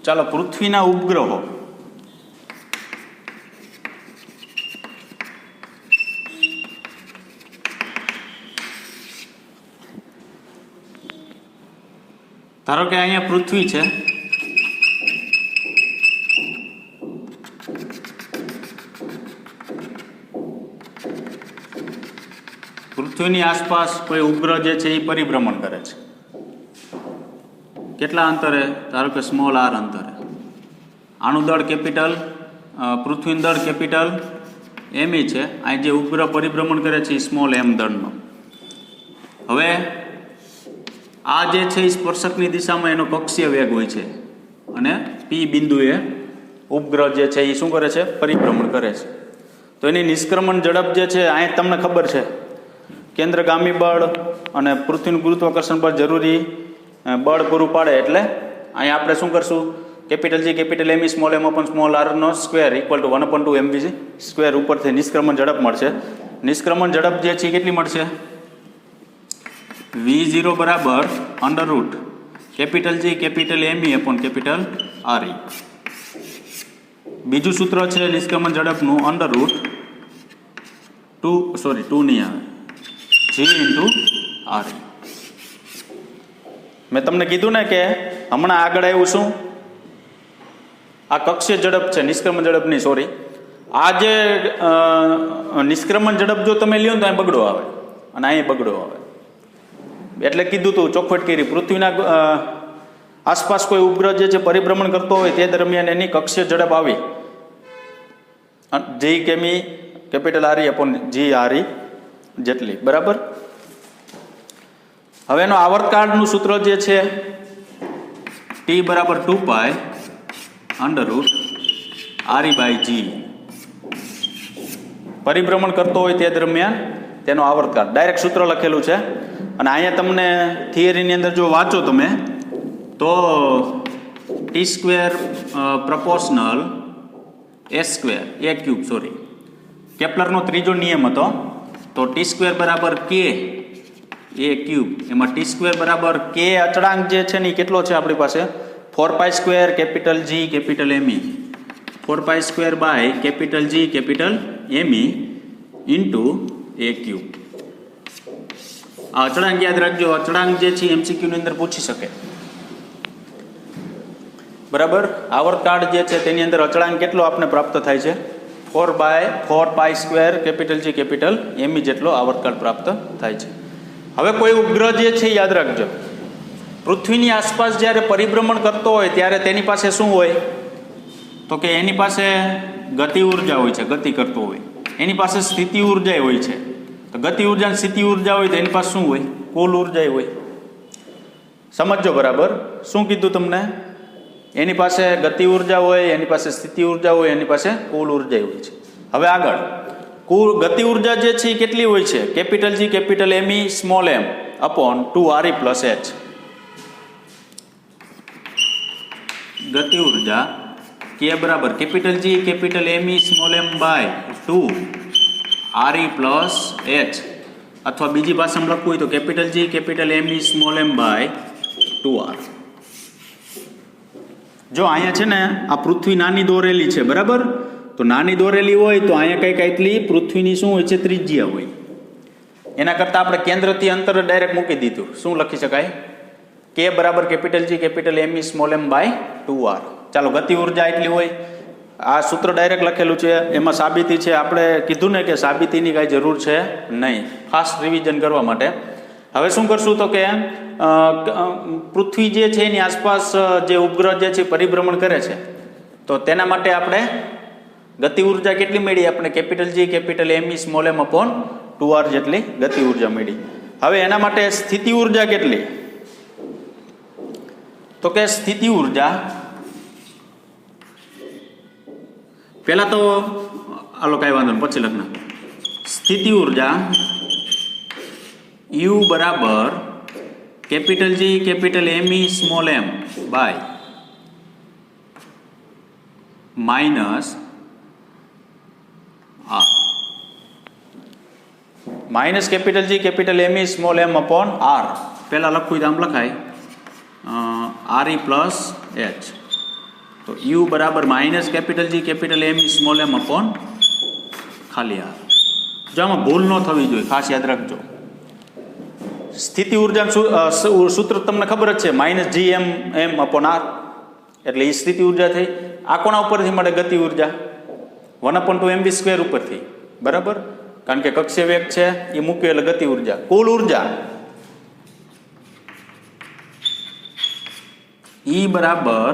ચાલો, પૃથ્વીના ઉપગ્રહો. ધારો કે અહીંયા પૃથ્વી છે, પૃથ્વીની આસપાસ કોઈ ઉપગ્રહ જે છે એ પરિભ્રમણ કરે છે. કેટલા અંતરે? ધારો કે સ્મોલ આર અંતરે. આનું દળ કેપિટલ, પૃથ્વીનું દળ કેપિટલ એમ છે. અહીં જે ઉપગ્રહ પરિભ્રમણ કરે છે એ સ્મોલ એમ દળનો. હવે આ જે છે એ સ્પર્શકની દિશામાં એનો કક્ષીય વેગ હોય છે અને પી બિંદુએ ઉપગ્રહ જે છે એ શું કરે છે? પરિભ્રમણ કરે છે. તો એની નિષ્ક્રમણ ઝડપ જે છે અહીં તમને ખબર છે, કેન્દ્રગામી બળ અને પૃથ્વીનું ગુરુત્વાકર્ષણ બળ જરૂરી બળ પૂરું પાડે. એટલે અહીં આપણે શું કરશું? Capital G capital M small M upon small R નો square equal to 1/2 mv square ઉપરથી નિષ્ક્રમણ ઝડપ મળશે. નિષ્ક્રમણ ઝડપ જે છે કેટલી મળશે? v0 બરાબર under root capital G capital M upon capital R. બીજું સૂત્ર છે નિષ્ક્રમણ ઝડપનું અંડર રૂટ 2 નહીં આવે, g ઇન્ટુ આર. મેં તમને કીધું ને કે હમણાં આગળ આવ્યું શું? આ કક્ષીય ઝડપ છે, નિષ્ક્રમણ ઝડપ નહીં, સોરી. આ જે નિષ્ક્રમણ ઝડપ જો તમે લ્યો તો અહીં બગડો આવે અને અહીં બગડો આવે. એટલે કીધું તું, ચોખવટ કરી. પૃથ્વીના આસપાસ કોઈ ઉપગ્રહ જે છે પરિભ્રમણ કરતો હોય તે દરમિયાન એની કક્ષીય ઝડપ આવી જી કેમી capital R upon G R જેટલી, બરાબર. હવે એનો આવર્તકાળનું સૂત્ર જે છે ટી બરાબર 2π અંડર રૂટ આર બાય જી. પરિભ્રમણ કરતો હોય તે દરમિયાન તેનો આવર્તકાળ ડાયરેક્ટ સૂત્ર લખેલું છે. અને અહીંયા તમને થિયરીની અંદર જો વાંચો તમે તો T square proportional S square A cube, sorry, કેપ્લરનો ત્રીજો નિયમ હતો. તો ટી સ્ક્વેર બરાબર કે એ ક્યુબ, એમાં ટી સ્ક્વેર બરાબર કે અચળાંક જે છે ને એ કેટલો છે આપણી પાસે? 4π square capital G capital M 4π square by capital G capital M into A cube. આ અચળાંક યાદ રાખજો. અચળાંક જે છે એમસીક્યુની અંદર પૂછી શકે, બરાબર. આવર્તકાળ જે છે તેની અંદર અચળાંક કેટલો આપણે પ્રાપ્ત થાય છે? 4π square capital G capital M જેટલો આવર્તકાળ પ્રાપ્ત થાય છે. હવે કોઈ ઉપગ્રહ જે છે યાદ રાખજો, પૃથ્વીની આસપાસ જ્યારે પરિભ્રમણ કરતો હોય ત્યારે તેની પાસે શું હોય? તો કે એની પાસે ગતિ ઉર્જા હોય છે, ગતિ કરતો હોય. એની પાસે સ્થિતિ ઉર્જા હોય છે. તો ગતિ ઉર્જા અને સ્થિતિ ઉર્જા હોય તો એની પાસે શું હોય? કુલ ઉર્જા હોય. સમજો બરાબર. શું કીધું તમને? એની પાસે ગતિ ઉર્જા હોય, એની પાસે સ્થિતિ ઉર્જા હોય, એની પાસે કુલ ઉર્જા હોય છે. હવે આગળ કુલ ગતિ ઉર્જા જે છે એ કેટલી હોય છે? Capital G capital M small m upon 2r plus h. ગતિ ઉર્જા કે બરાબર capital G capital M small m by 2r plus h, અથવા બીજી ભાષામાં લખવું હોય તો capital G capital M small m by 2r. જો અહીંયા છે ને આ પૃથ્વી નાની દોરેલી છે, બરાબર. તો નાની દોરેલી હોય તો અહીંયા કંઈક એટલી પૃથ્વીની શું હોય છે? ત્રિજ્યા હોય. એના કરતાં આપણે કેન્દ્રથી અંતર ડાયરેક્ટ મૂકી દીધું. શું લખી શકાય? કે બરાબર capital G capital M small m by 2r. ચાલો, ગતિ ઉર્જા એટલી હોય. આ સૂત્ર ડાયરેક્ટ લખેલું છે, એમાં સાબિતી છે. આપણે કીધું ને કે સાબિતીની કાંઈ જરૂર છે નહીં, ફાસ્ટ રિવિઝન કરવા માટે. હવે શું કરશું તો કે પૃથ્વી જે છે એની આસપાસ જે ઉપગ્રહ જે છે પરિભ્રમણ કરે છે, તો તેના માટે આપણે ગતિ ઉર્જા કેટલી મળી? આપણે capital G capital M small m upon 2r જેટલી ગતિ ઉર્જા મળી. હવે એના માટે સ્થિતિ ઉર્જા કેટલી? તો કે સ્થિતિ ઉર્જા પહેલા તો આલો કાંઈ વાંધો નહીં, પછી લખના. સ્થિતિ ઉર્જા U બરાબર capital G capital M small m by minus R, minus capital G capital M small m upon R. પહેલાં લખવું તો આમ લખાય આર પ્લસ એચ. તો યુ બરાબર minus capital G capital M small m upon ખાલી R. જો આમાં ભૂલ ન થવી જોઈએ, ખાસ યાદ રાખજો. સ્થિતિ ઉર્જાનું સૂત્ર તમને ખબર જ છે, -GM/m/r, એટલે એ સ્થિતિ ઉર્જા થઈ. આ કોના ઉપરથી મળે? ગતિ ઉર્જા 1/2mv² ઉપરથી, બરાબર, કારણ કે કક્ષીય વેગ છે એ મૂક્યો એટલે ગતિ ઉર્જા. કુલ ઉર્જા E બરાબર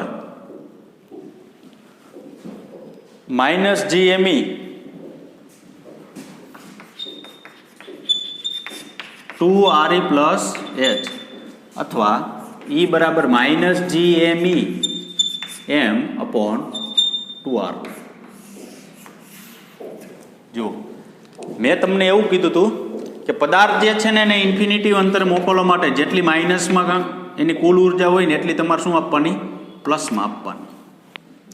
-GME (2RE + H) અથવા E બરાબર -GME m/2R. જો મેં તમને એવું કીધું હતું કે પદાર્થ જે છે ને એને ઇન્ફિનિટી અંતર મોકલવા માટે જેટલી માઇનસમાં એની કુલ ઉર્જા હોય ને એટલી તમારે શું આપવાની? પ્લસમાં આપવાની.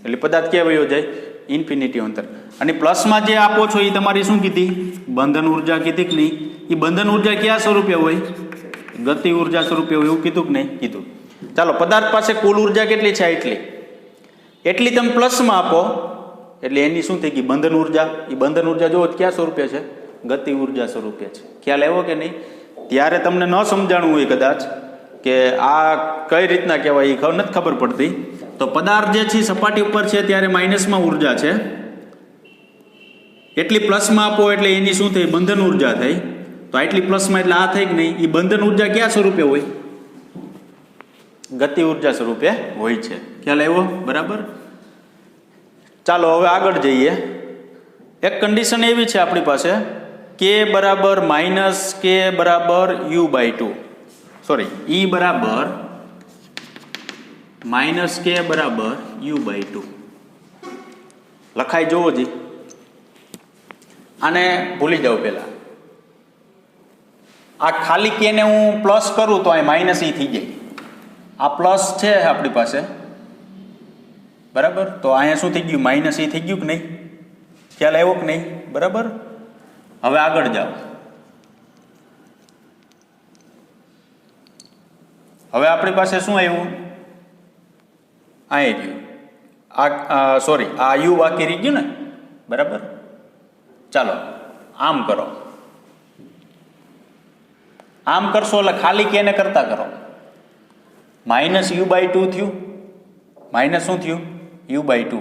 એટલે પદાર્થ ક્યાં વયો જાય? ઇન્ફિનિટી અંતર. અને પ્લસમાં જે આપો છો એ તમારી શું કીધી? બંધન ઉર્જા કીધી કે નહીં? એ બંધન ઉર્જા કયા સ્વરૂપે હોય? ગતિ ઉર્જા સ્વરૂપે હોય, એવું કીધું કે નહીં? કીધું. ચાલો, પદાર્થ પાસે કુલ ઉર્જા કેટલી છે? એટલી તમે પ્લસમાં આપો એટલે એની શું થઈ ગઈ? બંધન ઉર્જા. એ બંધન ઉર્જા જો ક્યાં સ્વરૂપે છે? ગતિ ઉર્જા સ્વરૂપે છે. ખ્યાલ આવ્યો કે નહીં? ત્યારે તમને ન સમજાણું હોય કદાચ કે આ કઈ રીતના કહેવાય, એ નથી ખબર પડતી. તો પદાર્થ જે છે સપાટી ઉપર છે ત્યારે માઇનસમાં ઉર્જા છે, એટલી પ્લસમાં આપો એટલે એની શું થઈ? બંધન ઉર્જા થઈ. તો આટલી પ્લસમાં એટલે આ થઈ કે નહીં? એ બંધન ઉર્જા કયા સ્વરૂપે હોય? ગતિ ઉર્જા સ્વરૂપે હોય છે. ખ્યાલ આવ્યો? બરાબર. ચાલો હવે આગળ જઈએ. એક કન્ડિશન એવી છે આપણી પાસે, k બરાબર -k બરાબર u/2, સોરી, E બરાબર -k બરાબર u/2 લખાઈ જોવો જી. આને ભૂલી જાઓ પહેલા. આ ખાલી k ને હું પ્લસ કરું તો આ -e થઈ જાય. આ પ્લસ છે આપણી પાસે, બરાબર, તો અહીંયા શું થઈ ગયું? -e થઈ ગયું કે નહીં? ખ્યાલ આવ્યો કે નહીં? બરાબર. હવે આગળ જાઓ. હવે આપણી પાસે શું આવ્યું? અહીં રહ્યું આ, સોરી, આ u બાકી રહી ગયું ને, બરાબર. ચાલો આમ કરો. આમ કરશો એટલે ખાલી કે ને કરતા કરો. -u/2 થયું. માઇનસ શું થયું? u/2.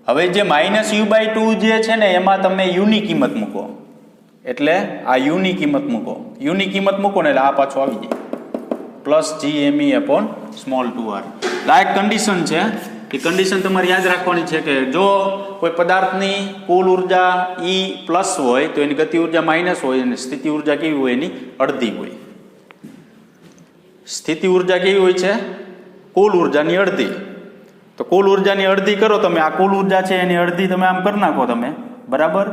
હવે જે -u/2 જે છે ને એમાં તમે u ની કિંમત મૂકો, એટલે આ u ની કિંમત મૂકો. u ની કિંમત મૂકો ને એટલે આ પાછો આવી જાય +GME/2R. આ એક કન્ડિશન છે. એ કન્ડિશન તમારે યાદ રાખવાની છે કે જો કોઈ પદાર્થની કુલ ઉર્જા E પ્લસ હોય તો એની ગતિ ઉર્જા માઇનસ હોય, અને સ્થિતિ ઉર્જા કેવી હોય? એની અડધી હોય. સ્થિતિ ઉર્જા કેવી હોય છે? કુલ ઉર્જાની અડધી. તો કુલ ઉર્જાની અડધી કરો તમે, આ કુલ ઉર્જા છે એની અડધી તમે આમ કરી નાખો તમે, બરાબર.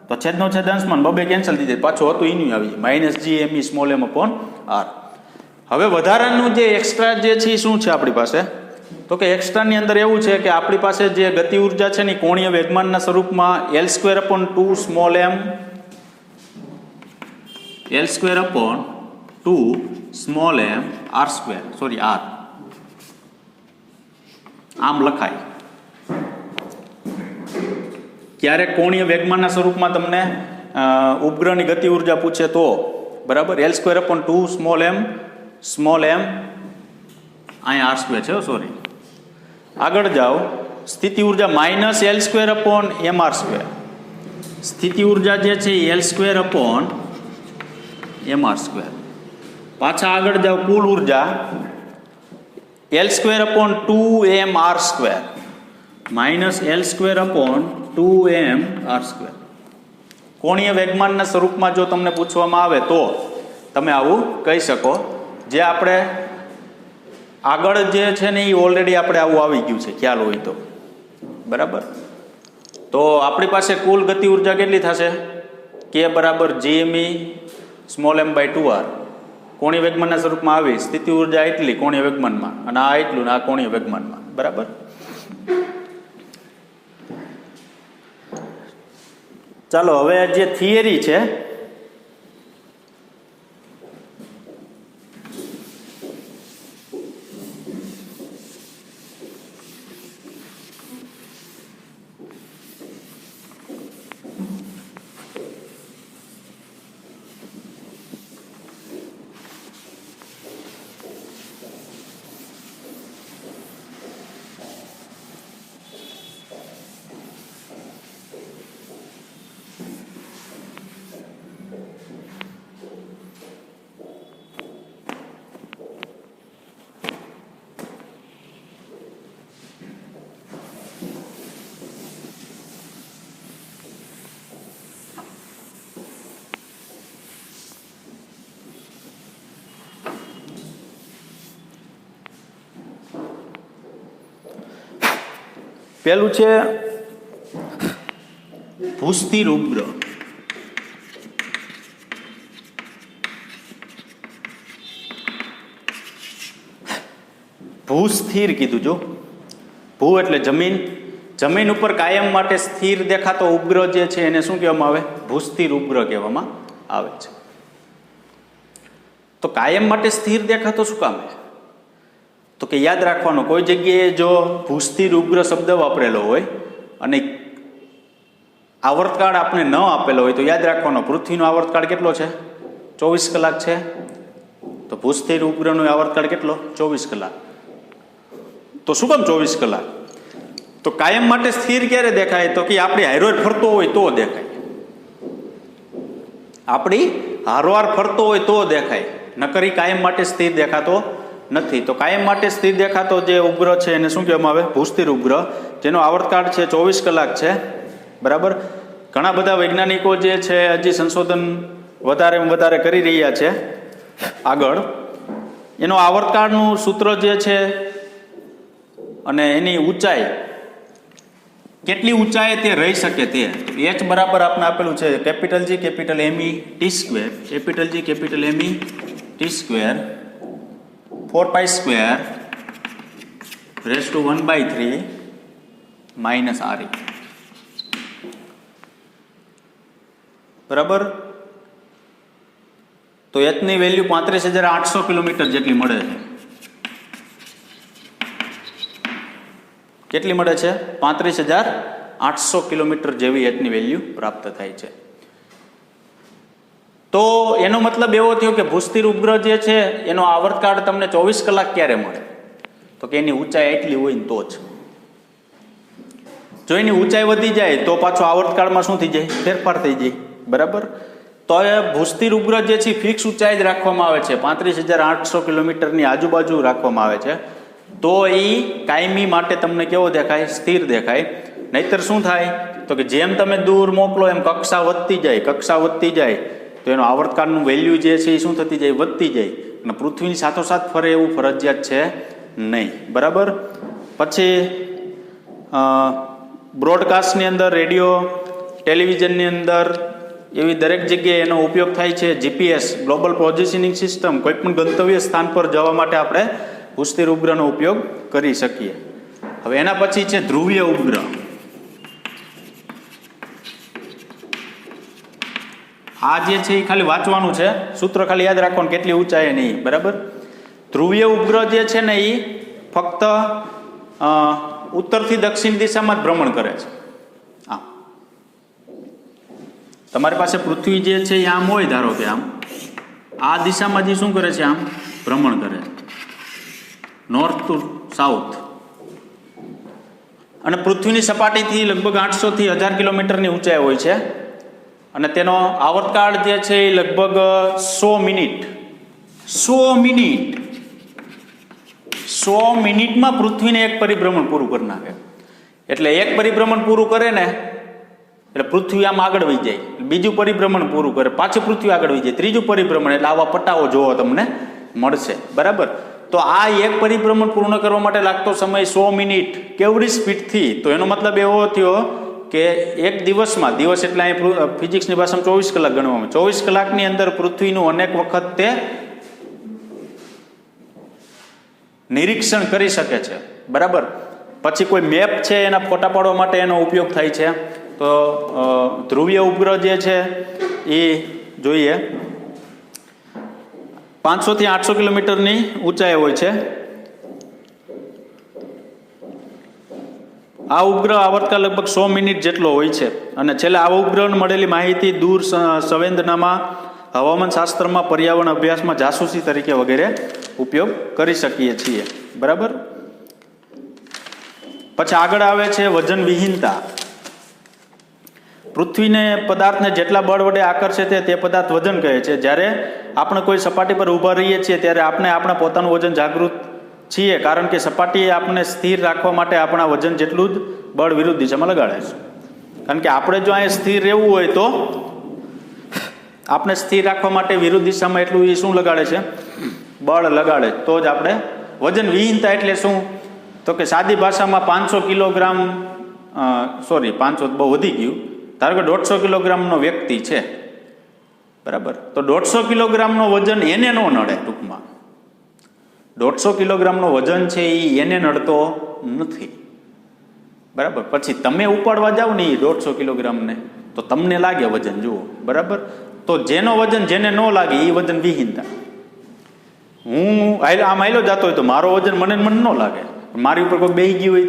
તો છેદનો છેદ અંશમાં બબે કેન્સલ થઈ જાય, પાછું હતું એનું આવી જાય -GME/m/r. હવે વધારાનું જે એક્સ્ટ્રા જે છે એ શું છે આપણી પાસે? તો કે એક્સ્ટ્રાની અંદર એવું છે કે આપણી પાસે જે ગતિ ઉર્જા છે ને કોણીય વેગમાનના સ્વરૂપમાં L²/2 small m L²/2 small m r², sorry r, આમ લખાય. ક્યારેક કોણીય વેગમાનના સ્વરૂપમાં તમને ઉપગ્રહની ગતિ ઉર્જા પૂછે તો, બરાબર, L²/2 સ્મોલ m અહીંયા r² છે, સોરી. આગળ જાઓ. સ્થિતિ ઉર્જા -L²/mr². સ્થિતિ ઉર્જા જે છે L²/mr². પાછા આગળ જાઓ. કુલ ઉર્જા L²/2mr² -L²/2mr². કોણીય વેગમાનના સ્વરૂપમાં જો તમને પૂછવામાં આવે તો તમે આવું કહી શકો. જે આપણે આગળ જે છે ને એ ઓલરેડી આપણે આવું આવી ગયું છે, ખ્યાલ હોય તો, બરાબર. તો આપણી પાસે કુલ ગતિ ઉર્જા કેટલી થશે? k બરાબર GME/m/2R. કોણીય વેગમાનના સ્વરૂપમાં આવી સ્થિતિ ઉર્જા એટલી કોણીય વેગમાનમાં, અને આ એટલું ને આ કોણીય વેગમાનમાં, બરાબર. ચાલો હવે જે થિયરી છે પહેલું છે ભૂસ્થિર ઉપગ્રહ. ભૂસ્થિર કીધું. જો ભૂ એટલે જમીન, જમીન ઉપર કાયમ માટે સ્થિર દેખાતો ઉપગ્રહ જે છે એને શું કહેવામાં આવે? ભૂસ્થિર ઉપગ્રહ કહેવામાં આવે છે. તો કાયમ માટે સ્થિર દેખાતો શું કામ? તો કે યાદ રાખવાનું, કોઈ જગ્યાએ જો ભૂસ્થિર ઉપગ્રહ શબ્દ વાપરેલો હોય અને આવર્તકાળ આપણે ન આપેલો હોય તો યાદ રાખવાનો પૃથ્વીનો આવર્તકાળ કેટલો છે? 24 કલાક છે. તો ભૂસ્થિર ઉપગ્રહનો આવર્તકાળ કેટલો? 24 કલાક. તો શું કામ 24 કલાક? તો કાયમ માટે સ્થિર ક્યારે દેખાય? તો કે આપણી હારોહાર ફરતો હોય તો દેખાય. આપણી હારોહાર ફરતો હોય તો દેખાય, નકરી કાયમ માટે સ્થિર દેખાતો નથી. તો કાયમ માટે સ્થિર દેખાતો જે ઉપગ્રહ છે એને શું કહેવામાં આવે? ભૂસ્થિર ઉપગ્રહ, જેનો આવર્તકાળ છે 24 કલાક છે. બરાબર. ઘણા બધા વૈજ્ઞાનિકો જે છે હજી સંશોધન વધારે કરી રહ્યા છે આગળ. એનો આવર્તકાળનું સૂત્ર જે છે અને એની ઊંચાઈ કેટલી ઊંચાઈ તે રહી શકે તે h બરાબર આપણે આપેલું છે capital G capital ME T square, capital G capital ME T square 4π square raise to 1/3 minus RE. બરાબર. તો h ની વેલ્યુ 35,800 કિલોમીટર જેટલી મળે છે. કેટલી મળે છે? 35,800 કિલોમીટર જેવી h ની વેલ્યુ પ્રાપ્ત થાય છે. તો એનો મતલબ એવો થયો કે ભૂસ્થિર ઉપગ્રહ જે છે એનો આવર્તકાળ તમને 24 કલાક ક્યારે મળે? તો કે એની ઊંચાઈ એટલી હોય ને તો જ. જો એની ઊંચાઈ વધી જાય તો પાછો આવર્તકાળમાં શું થઈ જાય? ફેરફાર થઈ જાય. બરાબર. તો એ ભૂસ્થિર ઉપગ્રહ જે છે ફિક્સ ઊંચાઈ જ રાખવામાં આવે છે, 35,800 કિલોમીટરની આજુબાજુ રાખવામાં આવે છે. તો એ કાયમી માટે તમને કેવો દેખાય? સ્થિર દેખાય. નહીતર શું થાય? તો કે જેમ તમે દૂર મોકલો એમ કક્ષા વધતી જાય તો એનો આવર્તકાળનું વેલ્યુ જે છે એ શું થતી જાય? વધતી જાય. અને પૃથ્વીની સાથોસાથ ફરે એવું ફરજિયાત છે નહીં. બરાબર. પછી બ્રોડકાસ્ટની અંદર, રેડિયો, ટેલિવિઝનની અંદર એવી દરેક જગ્યાએ એનો ઉપયોગ થાય છે. GPS ગ્લોબલ પોઝિશનિંગ સિસ્ટમ, કોઈ પણ ગંતવ્ય સ્થાન પર જવા માટે આપણે ભૂસ્થિર ઉપગ્રહનો ઉપયોગ કરી શકીએ. હવે એના પછી છે ધ્રુવીય ઉપગ્રહ. આ જે છે એ ખાલી વાંચવાનું છે, સૂત્ર ખાલી યાદ રાખવાનું, કેટલી ઊંચાઈ નહીં. બરાબર. ધ્રુવીય ઉપગ્રહ જે છે ને એ ફક્ત ઉત્તરથી દક્ષિણ દિશામાં જ ભ્રમણ કરે છે. તમારી પાસે પૃથ્વી જે છે એ આમ હોય, ધારો કે આમ આ દિશામાં જે શું કરે છે? આમ ભ્રમણ કરે છે, નોર્થ ટુ સાઉથ. અને પૃથ્વીની સપાટીથી લગભગ 800 થી 1000 કિલોમીટરની ઊંચાઈ હોય છે. અને તેનો આવર્તકાળ જે છે એ લગભગ 100 મિનિટમાં પૃથ્વીને એક પરિભ્રમણ પૂરું કરી નાખે. એટલે એક પરિભ્રમણ પૂરું કરે ને એટલે પૃથ્વી આમ આગળ વહી જાય, બીજું પરિભ્રમણ પૂરું કરે, પાછું પૃથ્વી આગળ વહી જાય, ત્રીજું પરિભ્રમણ. એટલે આવા પટ્ટાઓ જોવા તમને મળશે. બરાબર. તો આ એક પરિભ્રમણ પૂર્ણ કરવા માટે લાગતો સમય 100 મિનિટ કેવડી સ્પીડથી? તો એનો મતલબ એવો થયો કે એક દિવસમાં, દિવસ એટલે અહીં ફિઝિક્સની ભાષામાં 24 કલાક ગણવામાં, 24 કલાકની અંદર પૃથ્વીનું અનેક વખત તે નિરીક્ષણ કરી શકે છે. બરાબર. પછી કોઈ મેપ છે એના ફોટા પાડવા માટે એનો ઉપયોગ થાય છે. તો ધ્રુવીય ઉપગ્રહ જે છે એ જોઈએ 500 થી 800 કિલોમીટરની ઊંચાઈ હોય છે. આ ઉપગ્રહ આવર્તકાળ લગભગ 100 મિનિટ જેટલો હોય છે. અને છેલ્લે આ ઉપગ્રહને મળેલી માહિતી દૂર સંવેદનામાં, હવામાન શાસ્ત્રમાં, પર્યાવરણ અભ્યાસમાં, જાસૂસી તરીકે વગેરે ઉપયોગ કરી શકીએ છીએ. બરાબર. પછી આગળ આવે છે વજન વિહીનતા. પૃથ્વીને પદાર્થને જેટલા બળ વડે આકર્ષે તે પદાર્થ વજન કહે છે. જ્યારે આપણે કોઈ સપાટી પર ઊભા રહીએ છીએ ત્યારે આપણે આપણા પોતાનું વજન જાગૃત છીએ, કારણ કે સપાટીએ આપણને સ્થિર રાખવા માટે આપણા વજન જેટલું જ બળ વિરુદ્ધ દિશામાં લગાડે છે. કારણ કે આપણે જો અહીંયા સ્થિર રહેવું હોય તો આપણે સ્થિર રાખવા માટે વિરુદ્ધ દિશામાં એટલું એ શું લગાડે છે? બળ લગાડે. તો જ આપણે વજન વિહીનતા એટલે શું? તો કે સાદી ભાષામાં 500 કિલોગ્રામ સોરી 5 બહુ વધી ગયું, ધારો કે 150 કિલોગ્રામનો વ્યક્તિ છે, બરાબર, તો 150 કિલોગ્રામનો વજન એને ન નડે. ટૂંકમાં 150 કિલોગ્રામનો વજન છે એ એને નડતો નથી, બરાબર. પછી તમે ઉપાડવા જાઓ ને એ 150 કિલોગ્રામને તો તમને લાગે વજન, જુઓ, બરાબર. તો જેનો વજન જેને ન લાગે એ વજન વિહીનતા. હું આમ હાલ્યો જતો હોય તો મારો વજન મને ન લાગે, મારી ઉપર કોઈ બેસી ગયું હોય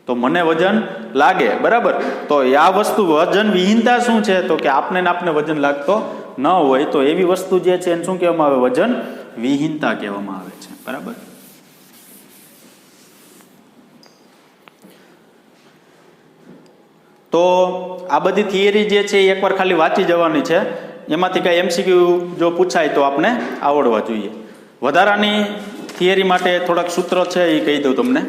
તો મને વજન લાગે, બરાબર. તો આ વસ્તુ વજન વિહીનતા શું છે? તો કે આપને વજન લાગતો ન હોય તો એવી વસ્તુ જે છે એને શું કહેવામાં આવે? વજન વિહીનતા કહેવામાં આવે છે, બરાબર. તો આ બધી થિયરી જે છે એ એકવાર ખાલી વાંચી જવાની છે, એમાંથી કાંઈ MCQ જો પૂછાય તો આપણે આવડવા જોઈએ. વધારાની થિયરી માટે થોડાક સૂત્ર છે એ કહી દઉં તમને.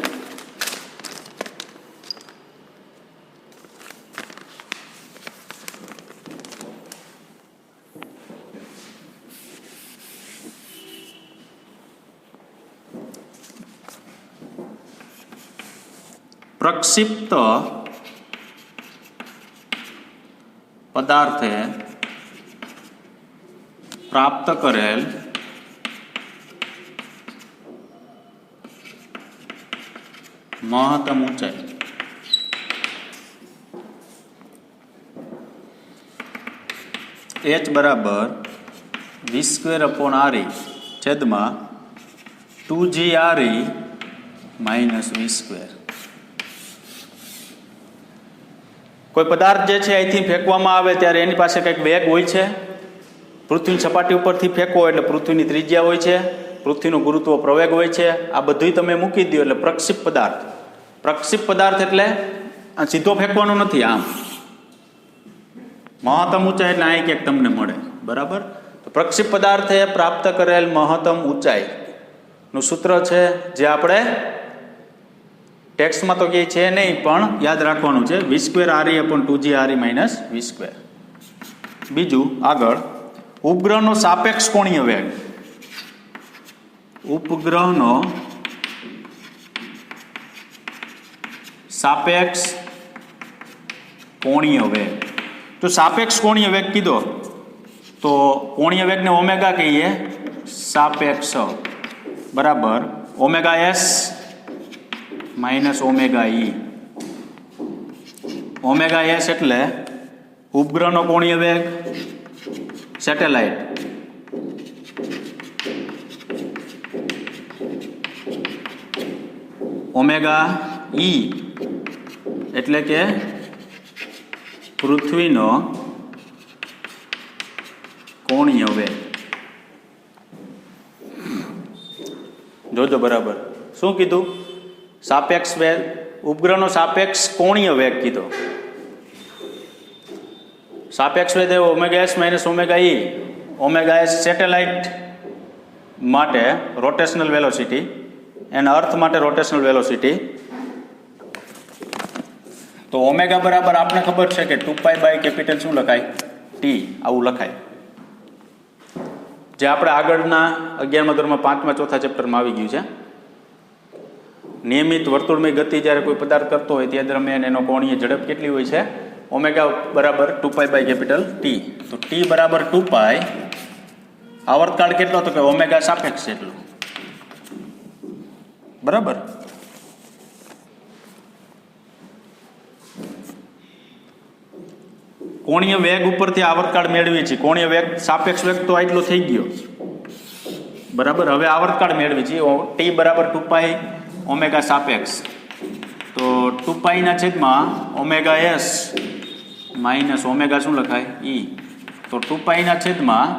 પ્રક્ષિપ્ત પદાર્થે પ્રાપ્ત કરેલ મહત્તમ ઊંચાઈ H બરાબર v²/RE છેદમાં 2gRE માઇનસ v². કોઈ પદાર્થ જે છે અહીંથી ફેંકવામાં આવે ત્યારે એની પાસે કંઈક વેગ હોય છે. પૃથ્વીની સપાટી ઉપરથી ફેંકો એટલે પૃથ્વીની ત્રિજ્યા હોય છે, પૃથ્વીનું ગુરુત્વ પ્રવેગ હોય છે. આ બધું તમે મૂકી દો એટલે પ્રક્ષિપ્ત પદાર્થ. પ્રક્ષિપ્ત પદાર્થ એટલે સીધો ફેંકવાનો નથી, આમ મહત્તમ ઊંચાઈ એટલે અહીં ક્યાંક તમને મળે, બરાબર. તો પ્રક્ષિપ્ત પદાર્થે પ્રાપ્ત કરેલ મહત્તમ ઊંચાઈનું સૂત્ર છે જે આપણે ટેક્સ્ટમાં તો કંઈ છે નહીં પણ યાદ રાખવાનું છે, v²RE/2gRE માઇનસ v². બીજું આગળ, ઉપગ્રહનો સાપેક્ષ કોણીય વેગ. ઉપગ્રહનો સાપેક્ષ કોણીય વેગ. તો સાપેક્ષ કોણીય વેગ કીધો તો કોણીય વેગને ઓમેગા કહીએ, સાપેક્ષ બરાબર ωs માઇનસ ωe. ωs એટલે ઉપગ્રહનો કોણીય વેગ, સેટેલાઇટ ωe એટલે કે પૃથ્વીનો કોણીય વેગ. જોજો બરાબર શું કીધું? સાપેક્ષ વેગ, ઉપગ્રહનો સાપેક્ષ કોણીય વેગ કીધો. સાપેક્ષ વેગ ωs minus ωe. ωs satellite માટે રોટેશનલ વેલોસિટી, એના અર્થ માટે રોટેશનલ વેલોસિટી. તો ઓમેગા બરાબર આપણે ખબર છે કે 2π/કેપિટલ શું લખાય? T. આવું લખાય, જે આપણે આગળના 11મા ધોરણમાં 5મા ચોથા ચેપ્ટરમાં આવી ગયું છે. નિયમિત વર્તુળમય ગતિ જ્યારે કોઈ પદાર્થ કરતો હોય તે દરમિયાન એનો કોણીય ઝડપ કેટલી હોય છે? ઓમેગા બરાબર 2π/T. તો T બરાબર 2π. આવર્તકાળ કેટલો? તો કે ઓમેગા સાપેક્ષ એટલું, બરાબર. કોણીય વેગ ઉપરથી આવર્તકાળ મેળવીએ છીએ. કોણીય વેગ સાપેક્ષ વેગ તો આટલો થઈ ગયો, બરાબર. હવે આવર્તકાળ મેળવીએ છીએ. T બરાબર 2π ઓમેગા સાપેક્ષ, તો 2π ના છેદમાં ωs માઇનસ ઓમેગા શું લખાય? E. તો 2π ના છેદમાં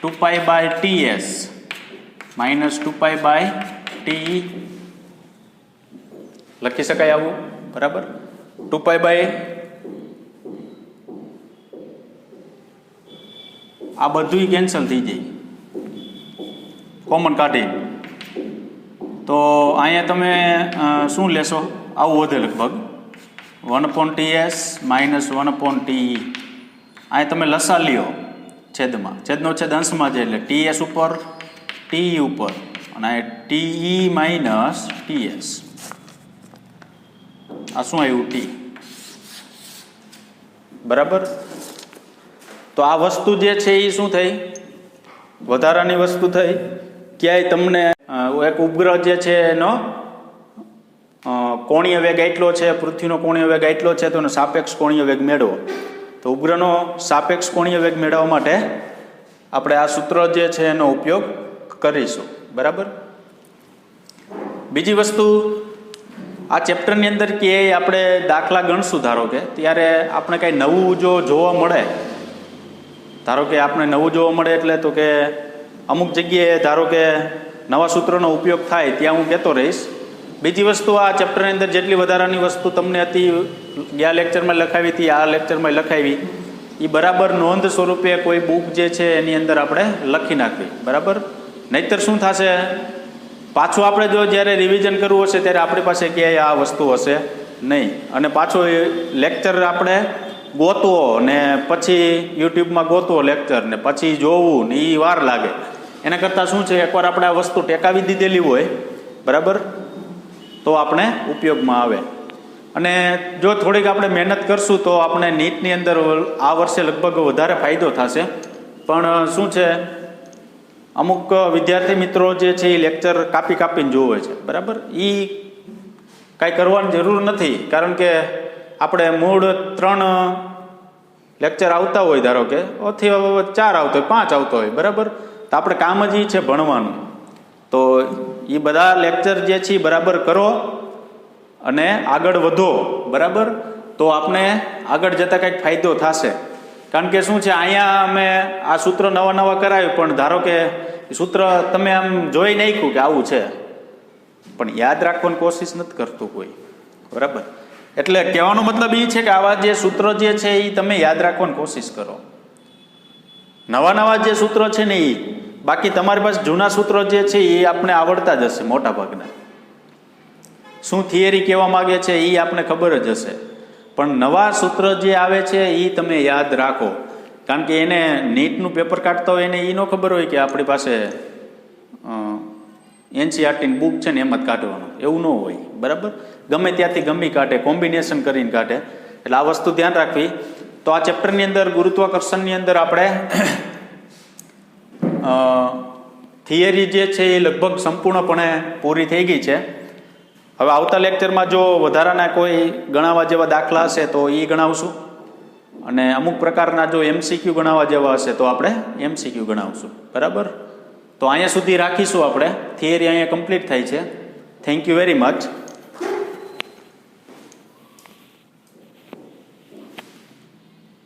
2π/TS માઇનસ 2π/TE લખી શકાય આવું, બરાબર. 2π આ બધું કેન્સલ થઈ જાય, કોમન કાઢી. તો અહીંયા તમે શું લેશો? આવું વધે લગભગ 1/TS માઇનસ 1/TE. અહીંયા તમે લસા લ્યો છેદમાં, છેદનો છેદ અંશમાં છે એટલે TS ઉપર TE ઉપર, અને TE માઇનસ TS. આ શું આવ્યું ટી, બરાબર. તો આ વસ્તુ જે છે એ શું થઈ, વધારાની વસ્તુ થઈ. ક્યાંય તમને એક ઉપગ્રહ જે છે એનો કોણીય વેગ એટલો છે, પૃથ્વીનો કોણીય વેગ એટલો છે, તો એનો સાપેક્ષ કોણીય વેગ મેળવો. તો ઉપગ્રહનો સાપેક્ષ કોણીય વેગ મેળવવા માટે આપણે આ સૂત્ર જે છે એનો ઉપયોગ કરીશું, બરાબર. બીજી વસ્તુ, આ ચેપ્ટરની અંદર ક્યાંય આપણે દાખલા ગણશું ધારો કે, ત્યારે આપણે કાંઈ નવું જો જોવા મળે, ધારો કે આપણે નવું જોવા મળે એટલે તો કે અમુક જગ્યાએ ધારો કે નવા સૂત્રનો ઉપયોગ થાય ત્યાં હું કહેતો રહીશ. બીજી વસ્તુ, આ ચેપ્ટરની અંદર જેટલી વધારાની વસ્તુ તમને હતી, ગયા લેક્ચરમાં લખાવી હતી, આ લેક્ચરમાં લખાવી, એ બરાબર નોંધ સ્વરૂપે કોઈ બુક જે છે એની અંદર આપણે લખી નાખવી, બરાબર. નહીંતર શું થશે, પાછું આપણે જો જ્યારે રિવિઝન કરવું હશે ત્યારે આપણી પાસે ક્યાંય આ વસ્તુ હશે નહીં, અને પાછો એ લેક્ચર આપણે ગોતવો ને પછી યુટ્યુબમાં ગોતવો લેક્ચર ને પછી જોવું ને એ વાર લાગે. એના કરતાં શું છે, એકવાર આપણે આ વસ્તુ ટેકાવી દીધેલી હોય, બરાબર, તો આપણે ઉપયોગમાં આવે. અને જો થોડીક આપણે મહેનત કરશું તો આપણે નીટની અંદર આ વર્ષે લગભગ વધારે ફાયદો થશે. પણ શું છે, અમુક વિદ્યાર્થી મિત્રો જે છે એ લેક્ચર કાપી કાપીને જોવે છે, બરાબર. એ કાંઈ કરવાની જરૂર નથી, કારણ કે આપણે મૂળ 3 લેક્ચર આવતા હોય, ધારો કે ઓથી 4 આવતો હોય, 5 આવતો હોય, બરાબર. તો આપણે કામ જ એ છે ભણવાનું. તો એ બધા લેક્ચર જે છે બરાબર કરો અને આગળ વધો, બરાબર. તો આપણે આગળ જતાં કંઈક ફાયદો થશે. કારણ કે શું છે, અહીંયા અમે આ સૂત્ર નવા નવા કરાવ્યું, પણ ધારો કે સૂત્ર તમે આમ જોઈ નાખ્યું કે આવું છે, પણ યાદ રાખવાની કોશિશ નથી કરતું કોઈ, બરાબર. એટલે કહેવાનો મતલબ એ છે કે આવા જે સૂત્ર જે છે એ તમે યાદ રાખવાની કોશિશ કરો. નવા નવા જે સૂત્રો છે ને એ, બાકી તમારી પાસે જૂના સૂત્રો જે છે એ આપણે આવડતા જ હશે મોટા ભાગના. શું થિયરી કહેવા માગે છે એ આપણે ખબર જ હશે, પણ નવા સૂત્ર જે આવે છે એ તમે યાદ રાખો. કારણ કે એને નીટનું પેપર કાઢતા હોય એને એ ન ખબર હોય કે આપણી પાસે એનસીઆરટીની બુક છે ને એમ જ કાઢવાનું, એવું ન હોય, બરાબર. ગમે ત્યાંથી ગમી કાઢે, કોમ્બિનેશન કરીને કાઢે. એટલે આ વસ્તુ ધ્યાન રાખવી. તો આ ચેપ્ટરની અંદર ગુરુત્વાકર્ષણની અંદર આપણે થિયરી જે છે એ લગભગ સંપૂર્ણપણે પૂરી થઈ ગઈ છે. હવે આવતા લેક્ચરમાં જો વધારાના કોઈ ગણાવવા જેવા દાખલા હશે તો એ ગણાવશું, અને અમુક પ્રકારના જો એમસીક્યુ ગણાવવા જેવા હશે તો આપણે એમસીક્યુ ગણાવશું, બરાબર. તો અહીંયા સુધી રાખીશું આપણે. થિયરી અહીંયા કમ્પ્લીટ થાય છે. Thank you very much.